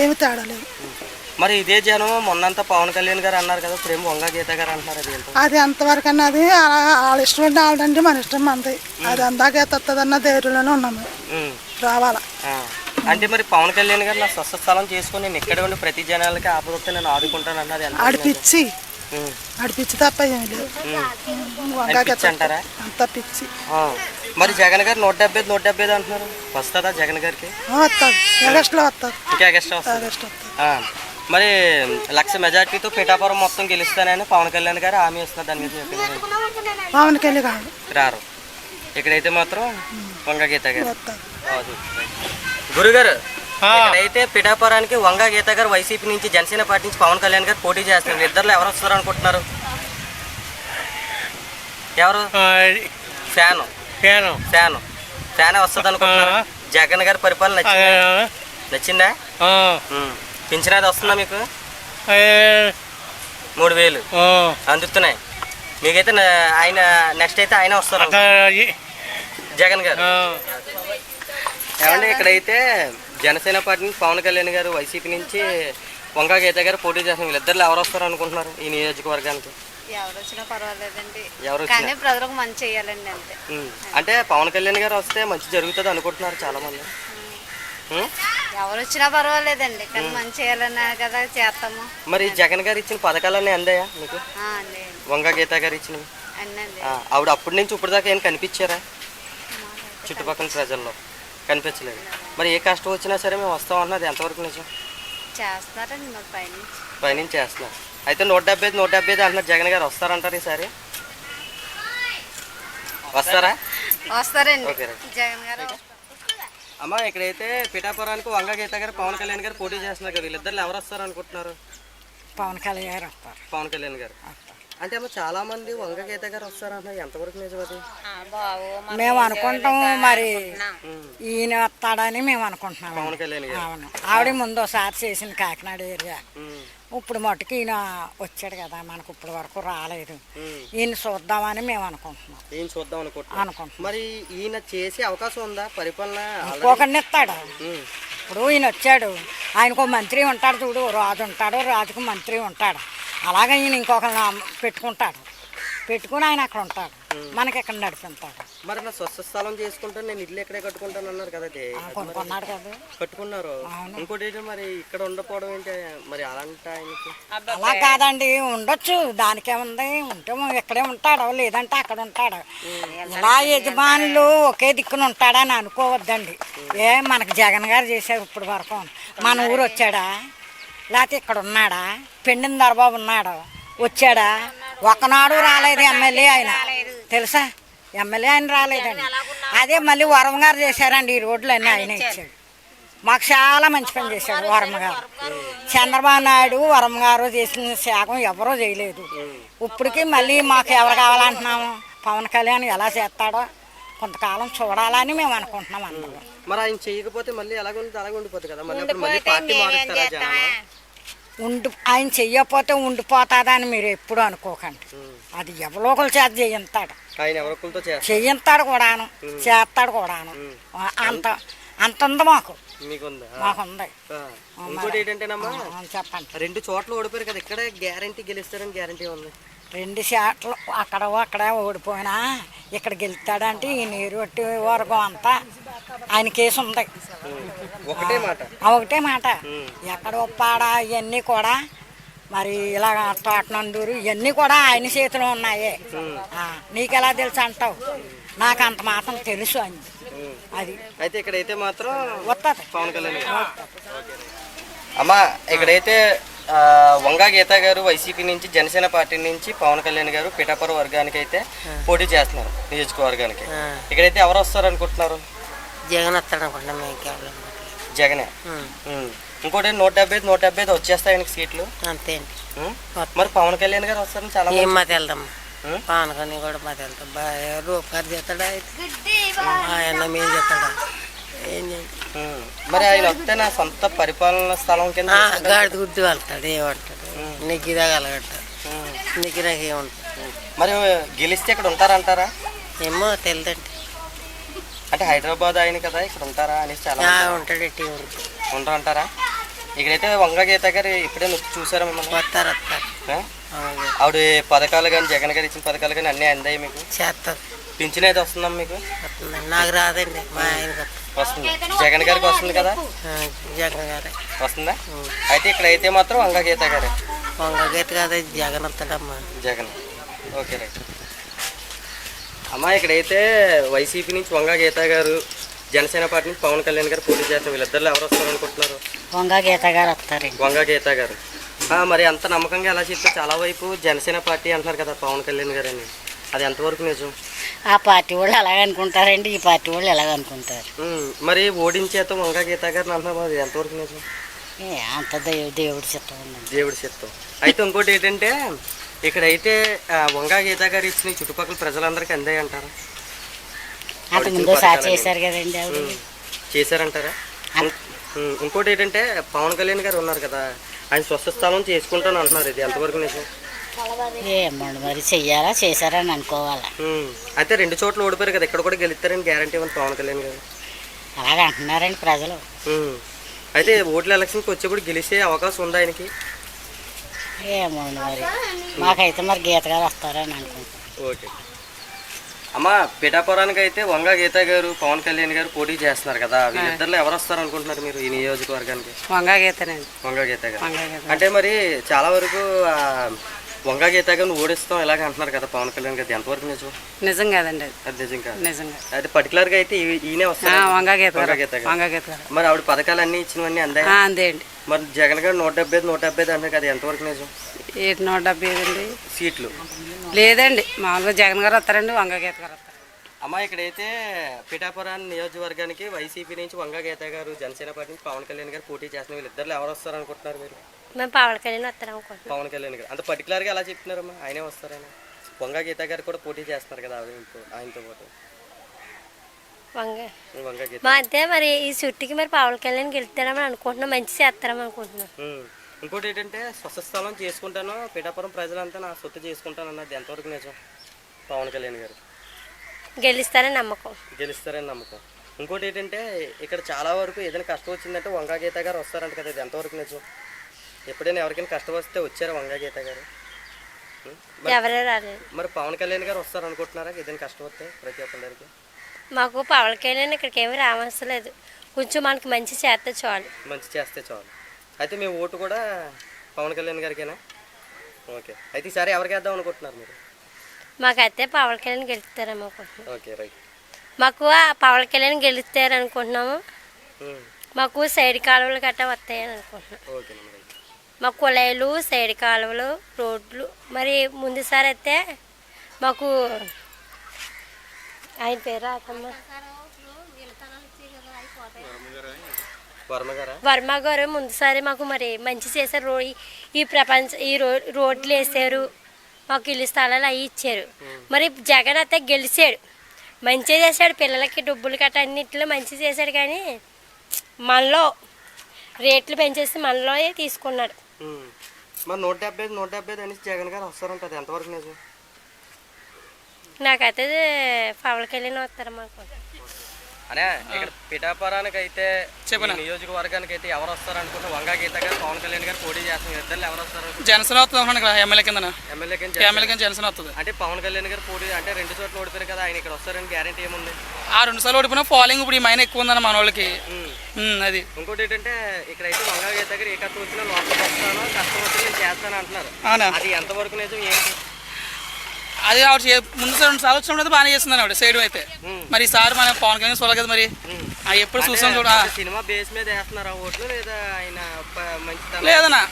ఏమి తేడా లేదు. మరి ఇదే జనం మొన్నంతా పవన్ కళ్యాణ్ గారు అన్నారు కదా, ఇప్పుడు ఏమో వంగా గీత గారు అంటున్నారు. అది ఎంత అది ఎంతవరకు అన్నది వాళ్ళ ఇష్టం అంటే వాళ్ళంటే మన ఇష్టం అంతే. అది అందాకే తత్తదన్న ధైర్యంలోనే ఉన్నాము, రావాలా. అంటే మరి పవన్ కళ్యాణ్ గారు నా స్వస్థ స్థలం చేసుకుని నేను ఇక్కడ ఉండి ప్రతి జనాలకి ఆపదొస్తే నేను ఆదుకుంటాను అన్నది ఆడిపిచ్చి తప్ప ఏమి లేదు. అంటారా? అంత పిచ్చి. మరి జగన్ గారు 170 అంటున్నారు, వస్తుందా జగన్ గారికి? వస్తుంది, ఆగస్టులో వస్తుంది. ఇంకా ఆగస్టు వస్తుంది. మరి 1,00,000 మెజార్టీతో పిఠాపురం మొత్తం గెలుస్తానని పవన్ కళ్యాణ్ గారు హామీ ఇస్తున్నారు. దాని మీద పవన్ కళ్యాణ్ రారు. ఇక్కడైతే మాత్రం వంగ గీత గారు. గురుగారు ఇక్కడైతే పిఠాపురానికి వంగ గీత గారు వైసీపీ నుంచి, జనసేన పార్టీ నుంచి పవన్ కళ్యాణ్ గారు పోటీ చేస్తున్నారు. ఇద్దరులో ఎవరు వస్తారు అనుకుంటున్నారు? ఎవరు? ఫ్యాన్ వస్తుంది అనుకుంటున్నారు. జగన్ గారి పరిపాలన నచ్చిందా? పింఛన్ అది వస్తుందా మీకు? 3,000 అందుతున్నాయి మీకైతే. ఆయన నెక్స్ట్ అయితే ఆయన వస్తారు జగన్ గారు. ఏమంటే ఇక్కడైతే జనసేన పార్టీ నుంచి పవన్ కళ్యాణ్ గారు, వైసీపీ నుంచి వంగా గీత గారు పోటీ చేస్తున్నారు. వీళ్ళిద్దరు ఎవరు వస్తారు అనుకుంటున్నారు ఈ నియోజకవర్గానికి? ఎవరు వచ్చినా పర్వాలేదండి, ఎవరు కానీ ప్రజలకు మంచి చేయాలండి అంతే. అంటే పవన్ కళ్యాణ్ గారు వస్తే మంచి జరుగుతుంది అనుకుంటున్నారు చాలా మంది. ఎవరు వచ్చినా పర్వాలేదండి, కానీ మంచి చేయాలన్నా కదా చేస్తాము. మరి జగన్ గారు ఇచ్చిన పథకాలన్నీ అందాయా మీకు? వంగా గీత గారు ఇచ్చినవి ఆవిడ అప్పటి నుంచి ఇప్పుడు దాకా ఏం కనిపించారా? చుట్టుపక్కల ప్రజల్లో కనిపించలేదు. మరి ఏ కష్టం వచ్చినా సరే మేము వస్తాం అన్నది ఎంతవరకు నిజం? చేస్తారండి మరి పైనుంచి చేస్తున్నారు. అయితే 170 అంటున్నారు. జగన్ గారు వస్తారంటారు ఈసారి? వస్తారా? వస్తారండి జగన్ గారు. అమ్మా ఇక్కడైతే పిఠాపురానికి వంగ గీత గారు, పవన్ కళ్యాణ్ గారు పోటీ చేస్తున్నారు కదా, వీళ్ళిద్దరు ఎవరు వస్తారు అనుకుంటున్నారు? పవన్ కళ్యాణ్ గారు వస్తారు. పవన్ కళ్యాణ్ గారు అంటే అమ్మ చాలా మంది వంగ గీత గారు వస్తారంటున్నారు, ఎంతవరకు నిజం అది? మేము అనుకుంటాము, మరి ఈయన వస్తాడని మేము అనుకుంటున్నాం. పవన్ కళ్యాణ్ గారు. అవును, ఆవిడ ముందు ఒకసారి చేసింది కాకినాడ ఏరియా. ఇప్పుడు మట్టుకు ఈయన వచ్చాడు కదా, మనకు ఇప్పుడు వరకు రాలేదు. ఈయన చూద్దామని మేము అనుకుంటున్నాం. ఈయన చూద్దాం అనుకుంటున్నాం. మరి ఈయన చేసే అవకాశం ఉందా పరిపాలన? ఇంకొకరిని ఇస్తాడు. ఇప్పుడు ఈయన వచ్చాడు, ఆయనకు మంత్రి ఉంటాడు చూడు, రాజు ఉంటాడు, రాజుకు మంత్రి ఉంటాడు. అలాగే ఈయన ఇంకొకరిని పెట్టుకుని ఆయన అక్కడ ఉంటాడు, మనకి ఎక్కడ నడిపిస్తాడు. మరి నా స్వస్థ స్థలం చేసుకుంటాను, నేను ఇల్లు ఎక్కడే కట్టుకుంటాను అన్నారు కదా, కొనుక్కున్నాడు కదా, కట్టుకున్నారు. ఇంకోటి ఏంటి మరి ఇక్కడ ఉండకపోవడం ఏంటి మరి? అలాంటి ఆయనకి అలా కాదండి, ఉండొచ్చు, దానికేముంది. ఉంటే ఇక్కడే ఉంటాడు, లేదంటే అక్కడ ఉంటాడు. ఇలా యజమానులు ఒకే దిక్కున ఉంటాడని అనుకోవద్దండి. మనకు జగన్ గారు చేశారు ఇప్పుడు వరకు. మన ఊరు వచ్చాడా, లేకపోతే ఇక్కడ ఉన్నాడా? పెండిన దర్బాబు ఉన్నాడు, వచ్చాడా? ఒకనాడు రాలేదు ఎమ్మెల్యే ఆయన, తెలుసా? ఎమ్మెల్యే ఆయన రాలేదండి. అదే మళ్ళీ వరం గారు చేశారండి ఈ రోడ్లన్నీ, ఆయన ఇచ్చాడు. మాకు చాలా మంచి పని చేశాడు వరం గారు. చంద్రబాబు నాయుడు వరం గారు చేసిన శాఖం ఎవరూ చేయలేదు. ఇప్పటికీ మళ్ళీ మాకు ఎవరు కావాలంటున్నాము? పవన్ కళ్యాణ్ ఎలా చేస్తాడో కొంతకాలం చూడాలని మేము అనుకుంటున్నాం అందరూ. మరి ఆయన చేయకపోతే మళ్ళీ అలాగే ఉండిపోతుంది కదా, మళ్ళీ పార్టీ మారుస్తారా జనాలు? ఆయన చెయ్యకపోతే ఉండిపోతాదని మీరు ఎప్పుడు అనుకోకండి. అది ఎవరో ఒకరు చేత చేయిస్తాడు, చెయ్యిస్తాడు కూడాను, చేస్తాడు కూడాను. అంత ఉంది మాకుంది. ఇంకోటి ఏంటంటేనమ్మా, చెప్పండి. 2 చోట్ల ఓడిపోయారు కదా, ఇక్కడ గ్యారంటీ గెలుస్తారని గ్యారంటీ ఉంది. 2 శాట్లు అక్కడ ఓడిపోయినా ఇక్కడ గెలుస్తాడంటే ఈ నీరు వర్గం అంతా ఆయన కేసు ఉంది. ఒకటే మాట. ఎక్కడ ఒప్పాడ ఇవన్నీ కూడా మరి ఇలా తోటనందూరు ఇవన్నీ కూడా ఆయన చేతిలో ఉన్నాయే. నీకెలా తెలుసు అంటావు? నాకు అంత మాత్రం తెలుసు అని. అది అయితే ఇక్కడైతే మాత్రం వస్తుంది. పవన్ కళ్యాణ్ గారు. అమ్మా ఇక్కడైతే వంగా గీత గారు వైసీపీ నుంచి జనసేన పార్టీ నుంచి పవన్ కళ్యాణ్ గారు పిఠాపురం వర్గానికి అయితే పోటీ చేస్తున్నారు నియోజకవర్గానికి. ఇక్కడైతే ఎవరు వస్తారు అనుకుంటున్నారు? జగన్ వస్తాడు అనుకుంటున్నాం మేము కేవలం. జగనే. ఇంకోటి 175 వచ్చేస్తాయి ఆయనకి సీట్లు. అంతే అండి. మరి పవన్ కళ్యాణ్ గారు వస్తారని చాలా ఏం మాది వెళ్దాం పవన్ కళ్యాణ్ కూడా మాది వెళ్తాం. రూపారు చేస్తాడా అయితే ఆయన మేము చేస్తాడా ఏం మరి ఆయన వస్తే నా సొంత పరిపాలన స్థలం కింద గాడి గుడ్డు వెళ్తాడు ఏమంటాడు నెగ్గిదాకా వెళ్ళగట్టాడు నెగ్గిదాకా ఏముంటుంది. మరి గెలిస్తే ఇక్కడ ఉంటారంటారా? ఏమో తెలియదండి. అంటే హైదరాబాద్ ఆయన కదా ఇక్కడ ఉంటారా అనేసి చాలా ఉంటాడు ఉంటారంటారా? ఇక్కడైతే వంగ గీత గారు ఇప్పుడే చూసారా మిమ్మల్ని? వస్తారు ఆవిడ పథకాలు కానీ జగన్ గారు ఇచ్చిన పథకాలు కానీ అన్నీ అందాయి మీకు? చేస్తారు. పింఛన్ అయితే వస్తుందమ్మా మీకు? నాకు రాదండి మా ఆయనకి వస్తుంది. జగన్ గారికి వస్తుంది కదా? జగన్ గారే వస్తుందా? అయితే ఇక్కడ అయితే మాత్రం వంగ గీత గారే. వంగ గీత కాదు జగన్ వస్తాడమ్మా. జగన్. Okay right. అమ్మా ఇక్కడైతే వైసీపీ నుంచి వంగ గీత గారు, జనసేన పార్టీ నుంచి పవన్ కళ్యాణ్ గారు పోటీ చేస్తారు. వీళ్ళిద్దరు ఎవరు వస్తారు అనుకుంటున్నారు? వంగ గీత గారు వస్తారండి. వంగ గీత గారు. మరి అంత నమ్మకంగా ఎలా చెప్తే చాలా వైపు జనసేన పార్టీ అంటున్నారు కదా పవన్ కళ్యాణ్ గారు అని, అది ఎంతవరకు నిజం? ఆ పార్టీ వాళ్ళు ఎలాగనుకుంటారండి, ఈ పార్టీ వాళ్ళు ఎలాగనుకుంటారు. మరి ఓడించేత వంగ గీత గారిని అంటున్నారు, అది ఎంతవరకు నిజం? అంత దేవుడి చిత్తం ఉందండి. దేవుడి చిత్తం. అయితే ఇంకోటి ఏంటంటే ఇక్కడైతే వంగ గీత గారు ఇచ్చిన చుట్టుపక్కల ప్రజలందరికీ అందాయి అంటారా? అంతకుముందు సార్ చేశారు కదండి ఆవిడ. చేశారంటారా? ఇంకోటి ఏంటంటే పవన్ కళ్యాణ్ గారు ఉన్నారు కదా, ఆయన స్వస్థ స్థలం చేసుకుంటాను అంటున్నారు, ఇది ఎంతవరకు నిజం? ఏమండి మరి చెయ్యాలా చేశారని అనుకోవాలా. అయితే 2 చోట్ల ఓడిపోయారు కదా, ఇక్కడ కూడా గెలుస్తారని గ్యారంటీ ఉంది పవన్ కళ్యాణ్ గారు. అలాగే అంటున్నారండి ప్రజలు. అయితే ఓట్ల ఎలక్షన్కి వచ్చేప్పుడు గెలిచే అవకాశం ఉందా ఆయనకి? ఏమండి మరి మాకైతే మరి గీత గారు వస్తారని అనుకుంటాం. ఓకే అమ్మ, పిఠాపురానికి అయితే వంగ గీత గారు, పవన్ కళ్యాణ్ గారు పోటీ చేస్తున్నారు కదా, వీళ్ళిద్దరిలో ఎవరు వస్తారు అనుకుంటున్నారు మీరు ఈ నియోజకవర్గానికి? వంగ గీతనండి. వంగ గీత గారు. అంటే మరి చాలా వరకు వంగ గీత గారిని ఓడిస్తాం ఇలాగ అంటున్నారు కదా పవన్ కళ్యాణ్ గారు, ఎంతవరకు నిజం? నిజం కాదండి అది నిజం కాదు. నిజంగా అయితే పర్టికులర్ గా అయితే ఈయనే వస్తారు. వంగ గీత గారు. మరి ఆవిడ పథకాలు అన్ని ఇచ్చినవన్నీ అందాయి. అంతే అండి. మరి జగన్ గారు 175 అంటారు కదా, ఎంతవరకు నిజం? 175 అండి సీట్లు లేదండి. మామూలుగా జగన్ గారు వస్తారండి, వంగ గీత గారు వస్తారు. అమ్మ ఇక్కడైతే పిఠాపురం నియోజకవర్గానికి వైసీపీ నుంచి వంగ గీత గారు, జనసేన పార్టీ నుంచి పవన్ కళ్యాణ్ గారు పోటీ చేస్తున్నారు. వీళ్ళిద్దరు ఎవరు వస్తారు అనుకుంటున్నారు మీరు? మేము పవన్ కళ్యాణ్ వస్తారు అనుకుంటున్నాం. పవన్ కళ్యాణ్ గారు అంత పర్టికులర్గా ఎలా చెప్తున్నారమ్మా? ఆయనే వస్తారని. వంగ గీత గారు కూడా పోటీ చేస్తున్నారు కదా ఆయనతో పాటు. వంగ గీత అంతే మరి ఈ చుట్టికి మరి పవన్ కళ్యాణ్ గెలుస్తాడమని అనుకుంటున్నాం, మంచి చేస్తారని అనుకుంటున్నాం. ఇంకోటి ఏంటంటే స్వస్థ స్థలం చేసుకుంటాను, పిఠాపురం ప్రజలంతా నా సొత్తు చేసుకుంటాను అన్నది ఎంతవరకు నిజం? పవన్ కళ్యాణ్ గారు గెలుస్తారని నమ్మకం. గెలుస్తారని నమ్మకం. ఇంకోటి ఏంటంటే ఇక్కడ చాలా వరకు ఏదైనా కష్టం వచ్చిందంటే వంగ గీత గారు వస్తారంట కదా, ఇది ఎంతవరకు నిజం? ఎప్పుడైనా ఎవరికైనా కష్టం వస్తే వచ్చారా వంగ గీత గారు? ఎవరే రాలేదు. మరి పవన్ కళ్యాణ్ గారు వస్తారు అనుకుంటున్నారా ఏదైనా కష్టం వస్తే ప్రతి ఒక్కరికి? మాకు పవన్ కళ్యాణ్ ఇక్కడికి ఏమి రావసలేదు, కొంచెం మనకి మంచి చేస్తే చాలు. మంచి చేస్తే చాలు. అయితే మీ ఓటు కూడా పవన్ కళ్యాణ్ గారికేనా? ఓకే. అయితే ఈసారి ఎవరికి వేద్దాం అనుకుంటున్నారు మీరు? మాకైతే పవన్ కళ్యాణ్ గెలుస్తారని అనుకుంటున్నాం. Okay right. మాకు పవన్ కళ్యాణ్ గెలుస్తారు అనుకుంటున్నాము. మాకు సైడ్ కాలువలు గట్టా వస్తాయని అనుకుంటున్నాం. ఓకే. మాకు కుళాయిలు, సైడ్ కాలువలు, రోడ్లు. మరి ముందుసారి అయితే మాకు ఆయన పేరు రాకమ్మా వర్మ గారు ముందుసారి మాకు మరి మంచి చేశారు. ఈ రోడ్లు వేసారు, మాకు ఇల్లు స్థలాలు అవి ఇచ్చారు. మరి జగన్ అయితే గెలిచాడు, మంచిగా చేశాడు, పిల్లలకి డబ్బులు గట్ట అన్నింటిలో మంచి చేశాడు. కానీ మనలో రేట్లు పెంచేసి మనలో తీసుకున్నాడు. మరి 175 అనేసి జగన్ గారు వస్తారంటారు, ఎంతవరకు నిజం? నాకైతే పవన్ కళ్యాణ్ వస్తారు మాకు. అనే ఇక్కడ పిఠాపురానికి అయితే నియోజకవర్గానికి అయితే ఎవరు వస్తారు అనుకుంటే వంగ గీత గారు, పవన్ కళ్యాణ్ గారు పోటీ చేస్తున్నారు. ఇద్దరు ఎవరు వస్తారు? జనసేన వస్తుంది ఎమ్మెల్యే కింద. ఎమ్మెల్యే జనసేన వస్తుంది. అంటే పవన్ కళ్యాణ్ గారు పోటీ అంటే 2 చోట్ల ఓడిపోయారు కదా, ఆయన ఇక్కడ వస్తారని గ్యారెంటీ ఏముంది? ఆ 2 సార్లు ఓడిపోయినా ఫాలోయింగ్ ఇప్పుడు ఈ మైన ఎక్కువ ఉందన్న మన వాళ్ళకి. అది ఇంకోటి ఏంటంటే ఇక్కడైతే వంగ గీత గారు ఏ కష్టం వచ్చినా లోపలికి వస్తాను, కష్టం వచ్చి నేను చేస్తాను అంటున్నారు. అది ఎంతవరకు నిజం ఏంటి? అది ఆవిడ ముందు 2 సార్లు వచ్చినప్పుడు బాగానే చేస్తుంది ఆవిడ చేయడం అయితే. మరి ఈసారి మనం పవన్ కళ్యాణ్ చూడాలి కదా మరి, ఎప్పుడు చూసాం చూడ. సినిమా బేస్ మీద వేస్తున్నారా ఓట్లు లేదా ఆయన మంచి లేదన్నా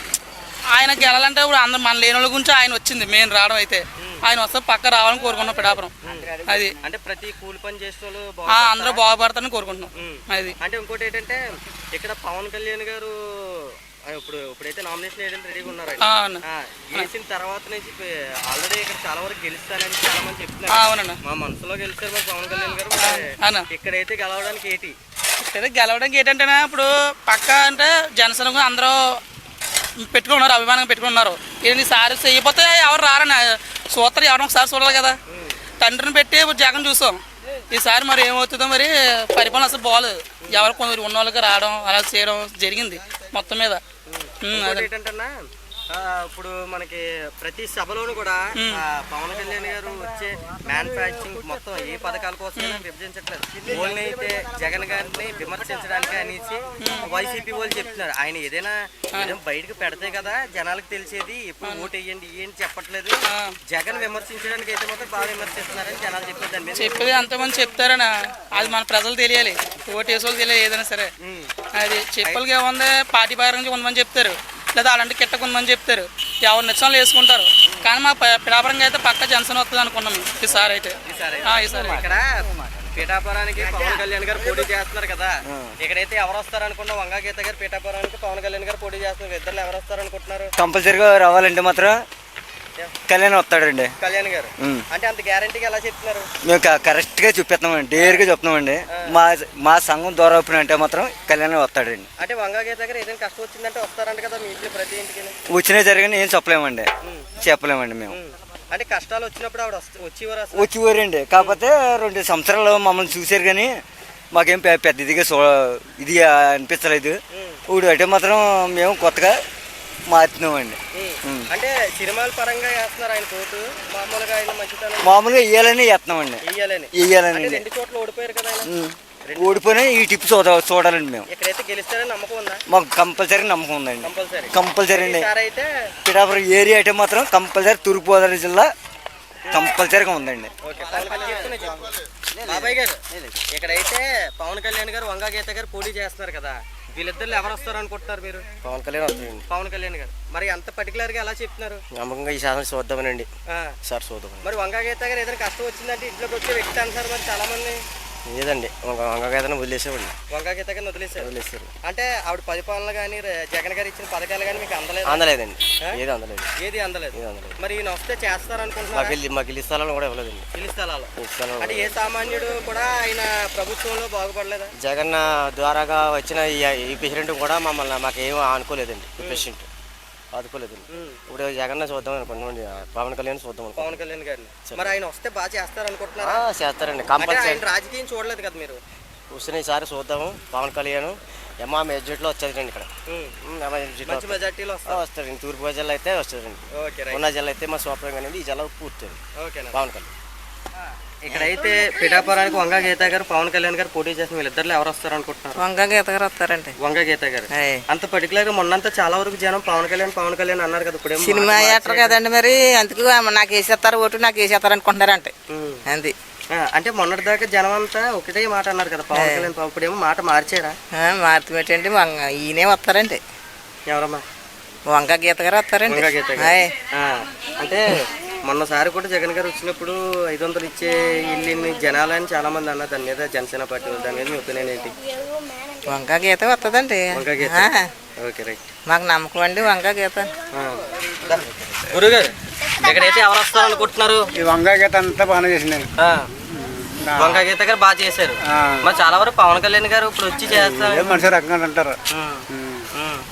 ఆయన గెలాలంటే ఇప్పుడు అందరు మన లేని వాళ్ళ గురించి ఆయన వచ్చింది మెయిన్ రావడం అయితే. ఆయన వస్తే పక్క రావాలని కోరుకుంటున్నాం పిఠాపురం. అది అంటే ప్రతి కూలి పని చేసే వాళ్ళు అందరూ బాగుపడతారని కోరుకుంటున్నాం. అది అంటే ఇంకోటి ఏంటంటే ఇక్కడ పవన్ కళ్యాణ్ గారు ఇప్పుడైతే నామినేషన్ వేయడానికి రెడీగా ఉన్నారు. వేసిన తర్వాత నుంచి ఆల్రెడీ ఇక్కడ చాలా వరకు గెలుస్తానని చాలా మంది చెప్తున్నారు. మా మనసులో గెలిచారు మరి పవన్ కళ్యాణ్ గారు. ఇక్కడైతే గెలవడానికి గెలవడానికి ఏంటంటేనా ఇప్పుడు పక్క అంటే జనసేన అందరూ పెట్టుకున్నారు, అభిమానంగా పెట్టుకున్నారు. ఈసారి చేయకపోతే ఎవరు రారని చూస్తారు, ఎవరు ఒకసారి చూడాలి కదా. తండ్రిని పెట్టి ఇప్పుడు జగన్ చూసాం. ఈసారి మరి ఏమవుతుందో మరి, పరిపాలన అసలు బాగలేదు. ఎవరు కొందరు ఉన్న వాళ్ళకి రావడం అలా చేయడం జరిగింది మొత్తం మీద. ఏంటంటన్నా ఇప్పుడు మనకి ప్రతి సభలోనూ కూడా పవన్ కళ్యాణ్ గారు వచ్చే మ్యానుఫ్యాక్చరింగ్ మొత్తం ఏ పథకాల కోసం విభజించట్లేదు. ఓన్లీ అయితే జగన్ గారిని విమర్శించడానికి అనేసి వైసీపీ వాళ్ళు చెప్తున్నారు. ఆయన ఏదైనా బయటకు పెడితే కదా జనాలకు తెలిసేది, ఎప్పుడు ఓటు వేయండి ఏం చెప్పట్లేదు. జగన్ విమర్శించడానికి అయితే మాత్రం బాగా విమర్శిస్తున్నారని జనాలు చెప్పేది. చెప్పేది అంతమంది చెప్తారనా, అది మన ప్రజలు తెలియాలి, ఓటు వేసే వాళ్ళు తెలియాలి ఏదైనా సరే. అది చెప్పలకి ఏముంది, పార్టీ పరంగా కొంతమంది చెప్తారు, లేదా అలాంటి కిట్ట కొంతమంది చెప్తారు, ఎవరు నిశ్చయం వేసుకుంటారు. కానీ మా పిఠాపురంగా అయితే పక్క జనసేన వస్తుంది అనుకున్నాం ఈసారి అయితే. ఈసారి ఇక్కడ పిఠాపురానికి పవన్ కళ్యాణ్ గారు పోటీ చేస్తున్నారు కదా, ఇక్కడైతే ఎవరు వస్తారు అనుకున్నా వంగా గీత గారు పిఠాపురానికి పవన్ కళ్యాణ్ గారు పోటీ చేస్తున్నారు. ఇద్దరు ఎవరు వస్తారు అనుకుంటున్నారు? కంపల్సరీగా రావాలంటే మాత్రం కళ్యాణ్ వస్తాడండి. కళ్యాణ్ గారు అంటే అంత గ్యారంటీగా ఎలా చెప్తున్నారు? మేము కరెక్ట్ గా చూపిస్తామండి, డేర్గా చెప్తున్నామండి. మా సంఘం ద్వారా అంటే మాత్రం కళ్యాణ్ వస్తాడండి. అంటే వంగా గీత గారు ఏదైనా కష్టం వచ్చిందంటే వస్తారంట కదా మీ ఇంట్లో ప్రతి ఇంటికి? వచ్చినా జరిగిన ఏం చెప్పలేమండి మేము. అంటే కష్టాలు వచ్చినప్పుడు ఆవిడ వచ్చేవారండి. కాకపోతే 2 సంవత్సరాలు మమ్మల్ని చూశారు కానీ మాకేం పెద్ద ఇది అనిపించలేదు. ఇప్పుడు అంటే మాత్రం మేము కొత్తగా మార్చున్నామండి. అంటే సినిమాల పరంగా వేస్తున్నారు ఆయన కోటు, మామూలుగా ఇయ్యాలని వేస్తున్నామండి. ఇయ్యాలని 2 చోట్ల ఓడిపోయారు కదా, ఓడిపోయినా ఈ టిప్ చూడాలండి మేము. ఇక్కడైతే గెలుస్తారని నమ్మకం ఉందా? మాకు కంపల్సరీ నమ్మకం ఉందండి. కంపల్సరీ అండి. పిఠాపురం ఏరియా అయితే మాత్రం కంపల్సరీ తూర్పుగోదావరి జిల్లా కంపల్సరీగా ఉందండి. బాబాయ్ గారు ఇక్కడైతే పవన్ కళ్యాణ్ గారు వంగా గీత గారు పోటీ చేస్తున్నారు కదా, వీళ్ళిద్దరు ఎవరు వస్తారు అనుకుంటున్నారు మీరు? పవన్ కళ్యాణ్ వస్తారండి. పవన్ కళ్యాణ్ గారు మరి అంత పర్టికులర్ గా ఎలా చెప్తున్నారు? నమ్మకంగా ఈ శాసనం చూద్దామనండి సార్, చూద్దాం. మరి వంగా గీత గారు ఏదైనా కష్టం వచ్చిందంటే ఇంట్లోకి వచ్చే వ్యక్తి అంటారు మరి చాలా మంది. లేదండి, వంగగీతను వదిలేసేవాడి. వంగా గీత గారిని వదిలేసారు అంటే ఆవిడ పరిపాలన కానీ జగన్ గారు ఇచ్చిన పథకాలు కానీ మీకు అందలేదండి. ఏది అందలేదు. మరి ఈయన వస్తే చేస్తారు అనుకుంటున్నారు? మాకు ఇల్లు స్థలాలు కూడా ఇవ్వలేదండి. ఇల్లు స్థలాలు అంటే ఏ సామాన్యుడు కూడా ఆయన ప్రభుత్వంలో బాగుపడలేదా? జగన్ ద్వారాగా వచ్చిన ఈ ప్రెసిడెంట్ కూడా మాకు ఏమీ అనుకోలేదండి. ఈ ప్రెసిడెంట్ ఆదుకోలేదండి. ఇప్పుడు జగన్ చూద్దాం అనుకుంటున్నాండి, పవన్ కళ్యాణ్ చూద్దాం. పవన్ కళ్యాణ్ గారిని మరి ఆయన వస్తే బాగా చేస్తారు అనుకుంటున్నారా? చేస్తారండి. రాజకీయం చూడలేదు కదా మీరు? వస్తున్నాయి ఈసారి చూద్దాము. పవన్ కళ్యాణ్ ఎంఆ మెజార్టీలో వచ్చేదండి. ఇక్కడ మెజార్టీలో వస్తారండి. తూర్పు జిల్లా అయితే వస్తారండి. ఉన్న జిల్లా అయితే మా సూపర్ ఈ జిల్లా పూర్తి పవన్ కళ్యాణ్. ఇక్కడైతే పిఠాపురానికి వంగా గీత గారు పవన్ కళ్యాణ్ గారు పోటీ చేసిన వీళ్ళిద్దరు ఎవరు వస్తారు అనుకుంటున్నారు? వంగా గీత గారు వస్తారండి. వంగా గీత గారు అంత పర్టికులర్ గా మొన్నంతా చాలా వరకు జనం పవన్ కళ్యాణ్ అన్నారు కదా. ఇప్పుడు సినిమా యాక్టర్ కదండి, మరి అందుకు నాకు వేసేస్తారు ఓటు, నాకు వేసేస్తారు అనుకుంటున్నారంటే అంతే. అంటే మొన్నటి దాకా జనం అంతా ఒకటే మాట అన్నారు కదా పవన్ కళ్యాణ్. ఇప్పుడేమో మాట మార్చారా? మార్చిపెట్టండి, ఈయనే వస్తారండి. ఎవరమ్మా? వంగా గీత గారు వస్తారండి. వంగా గీత గారు అంటే మొన్నసారి కూడా జగన్ గారు వచ్చినప్పుడు 500 ఇచ్చే ఇల్లు జనాలని చాలా మంది అన్నారు. దాని మీద జనసేన పార్టీ దాని మీద మీ ఒపీనియన్ ఏంటి? వంగా గీత వస్తుందండి. వంగా గీత ఓకే రైట్. మాకు నమ్మకం అండి వంగా గీత. గురుగారు ఇక్కడైతే ఎవరు వస్తారు అనుకుంటున్నారు? ఈ వంగా గీత అంతా బాగానే చేసింది. వంగా గీత గారు బాగా చేశారు. మరి చాలా వరకు పవన్ కళ్యాణ్ గారు ఇప్పుడు వచ్చి చేస్తారు. మనిషి రకంగా అంటారు,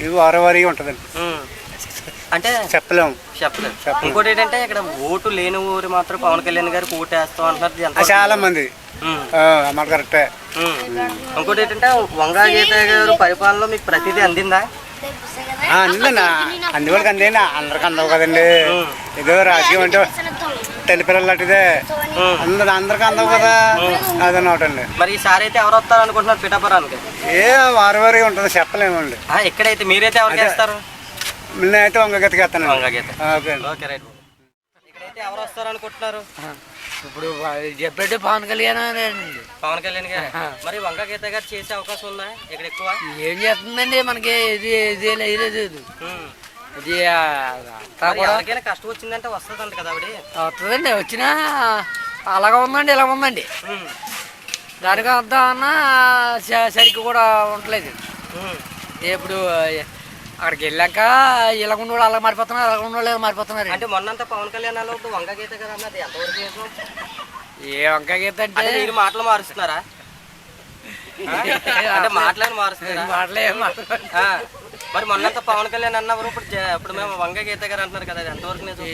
ఇది వారవారీగా ఉంటుందండి. అంటే చెప్పలేము. ఇంకోటి ఏంటంటే ఇక్కడ ఓటు లేని ఊరు మాత్రం పవన్ కళ్యాణ్ గారికి ఓటు వేస్తాం అంటున్నారు చాలా మంది. కరెక్టే. ఇంకోటి ఏంటంటే వంగా గీత గారు పరిపాలనలో మీకు ప్రతిదీ అందిందా? అందిందన్నా, అన్ని వాళ్ళకి అందేనా, అందరికి అందవు కదండి. ఏదో రాజకీయం అంటే తల్లి పిల్లలు లాంటిదే, అందరికి అందవు కదా, అదనమాట. మరి ఈసారి అయితే ఎవరు వస్తారు అనుకుంటున్నారు పిఠాపురానికి? ఏ వారి ఉంటుంది చెప్పలేమండి. ఎక్కడైతే మీరైతే ఎవరికి వేస్తారు? నేనైతే వంగ గీతకి వేస్తాను. వంగ గీత ఓకే రైట్. అయితే ఎవరు వస్తారు అనుకుంటున్నారు? ఇప్పుడు చెప్పేట్టు పవన్ కళ్యాణ్ పవన్ కళ్యాణ్ గారు. మరి వంగ గీత గారు చేసే అవకాశం ఉందా ఇక్కడ ఎక్కువ? ఏం చేస్తుందండి మనకి ఇది ఇది లేదు ఇది మరి ఎవరికైనా కష్టం వచ్చిందంటే వస్తుందంట కదా ఆవిడ. వస్తుందండి, వచ్చినా అలాగ ఉందండి ఇలా ఉందండి. దానికి అంతా అన్నా సరిగ్గా కూడా ఉండలేదు. ఇప్పుడు అక్కడికి వెళ్ళాక ఇలా ఉన్నవాళ్ళు అలా మారిపోతున్నారు, అలా ఉన్నవాళ్ళు ఇలా మారిపోతున్నారు. అంటే మొన్నంతా పవన్ కళ్యాణ్ అలా ఇప్పుడు వంగ గీత గారు అన్నది ఎంతవరకు నిజం? ఏ వంకాయ గీత అంటే మీరు మాటలు మారుస్తున్నారా? అంటే మాటలను మారుస్తున్నారా? మాటలే మరి మొన్నంతా పవన్ కళ్యాణ్ అన్నవారు ఇప్పుడు మేము వంగ గీత గారు అంటున్నారు కదా, అది ఎంతవరకు నిజం?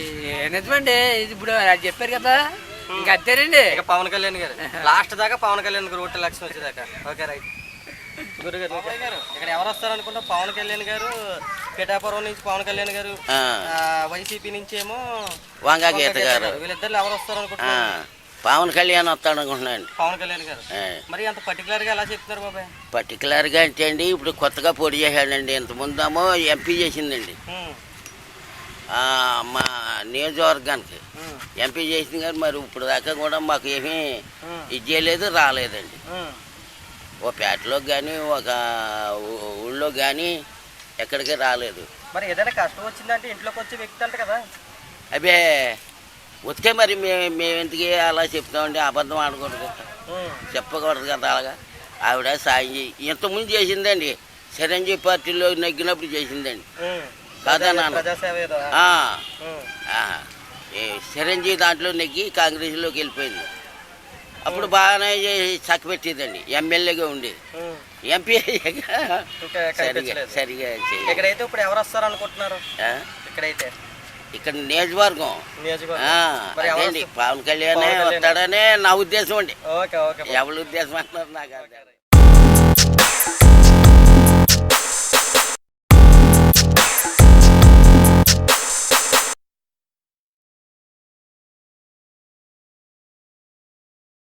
నిజమండి. ఇది ఇప్పుడు అది చెప్పారు కదా, ఇంకా అంతేనండి. ఇక పవన్ కళ్యాణ్ గారు లాస్ట్ దాకా పవన్ కళ్యాణ్ గారు ఓటు లక్ష్యం వచ్చేదాకా. Okay right. గురుగారు ఇక్కడ ఎవరు వస్తారు అనుకుంటా? పవన్ కళ్యాణ్ గారు, పిఠాపురం నుంచి పవన్ కళ్యాణ్ గారు, వైసీపీ నుంచి ఏమో వంగ గీత గారు. వీళ్ళిద్దరు ఎవరు వస్తారు అనుకుంటా? పవన్ కళ్యాణ్ వస్తాడు అనుకుంటున్నాను. పవన్ కళ్యాణ్ గారు. మరి అంత పర్టికులర్ గా ఎలా చెప్తున్నారు బాబాయ్? పర్టికులర్ గా అంటే అండి, ఇప్పుడు కొత్తగా పోటీ చేశాడండి. ఇంతకుముందేమో ఎంపీ చేసిందండి మా నియోజకవర్గానికి. ఎంపీ చేసింది కానీ మరి ఇప్పుడు దాకా కూడా మాకు ఏమీ ఇది చేయలేదు, రాలేదండి. ఓ పేటలోకి కానీ ఒక ఊళ్ళో కానీ ఎక్కడికి రాలేదు. మరి ఏదైనా కష్టం వచ్చిందంటే ఇంట్లోకి వచ్చే వ్యక్తి అంట కదా? అదే వస్తే మరి మేము ఎందుకు అలా చెప్తామండి, అబద్ధం ఆడకూడదు, చెప్పకూడదు కదా. అలాగా ఆవిడ సాయం ఇంతకుముందు చేసిందండి, చిరంజీవి పార్టీలో నెగ్గినప్పుడు చేసిందండి కాదా నాన్న. చిరంజీవి దాంట్లో నెగ్గి కాంగ్రెస్లోకి వెళ్ళిపోయింది. అప్పుడు బాగానే చక్కబెట్టేదండి, ఎమ్మెల్యేగా ఉండి. ఎంపీ సరిగా ఇక్కడైతే ఇప్పుడు ఎవరు వస్తారు అనుకుంటున్నారు? ఇక్కడైతే ఇక్కడ నియోజకవర్గం అదేండి పవన్ కళ్యాణ్ వస్తాడనే నా ఉద్దేశం అండి. ఎవరి ఉద్దేశం అంటున్నారు నాకు.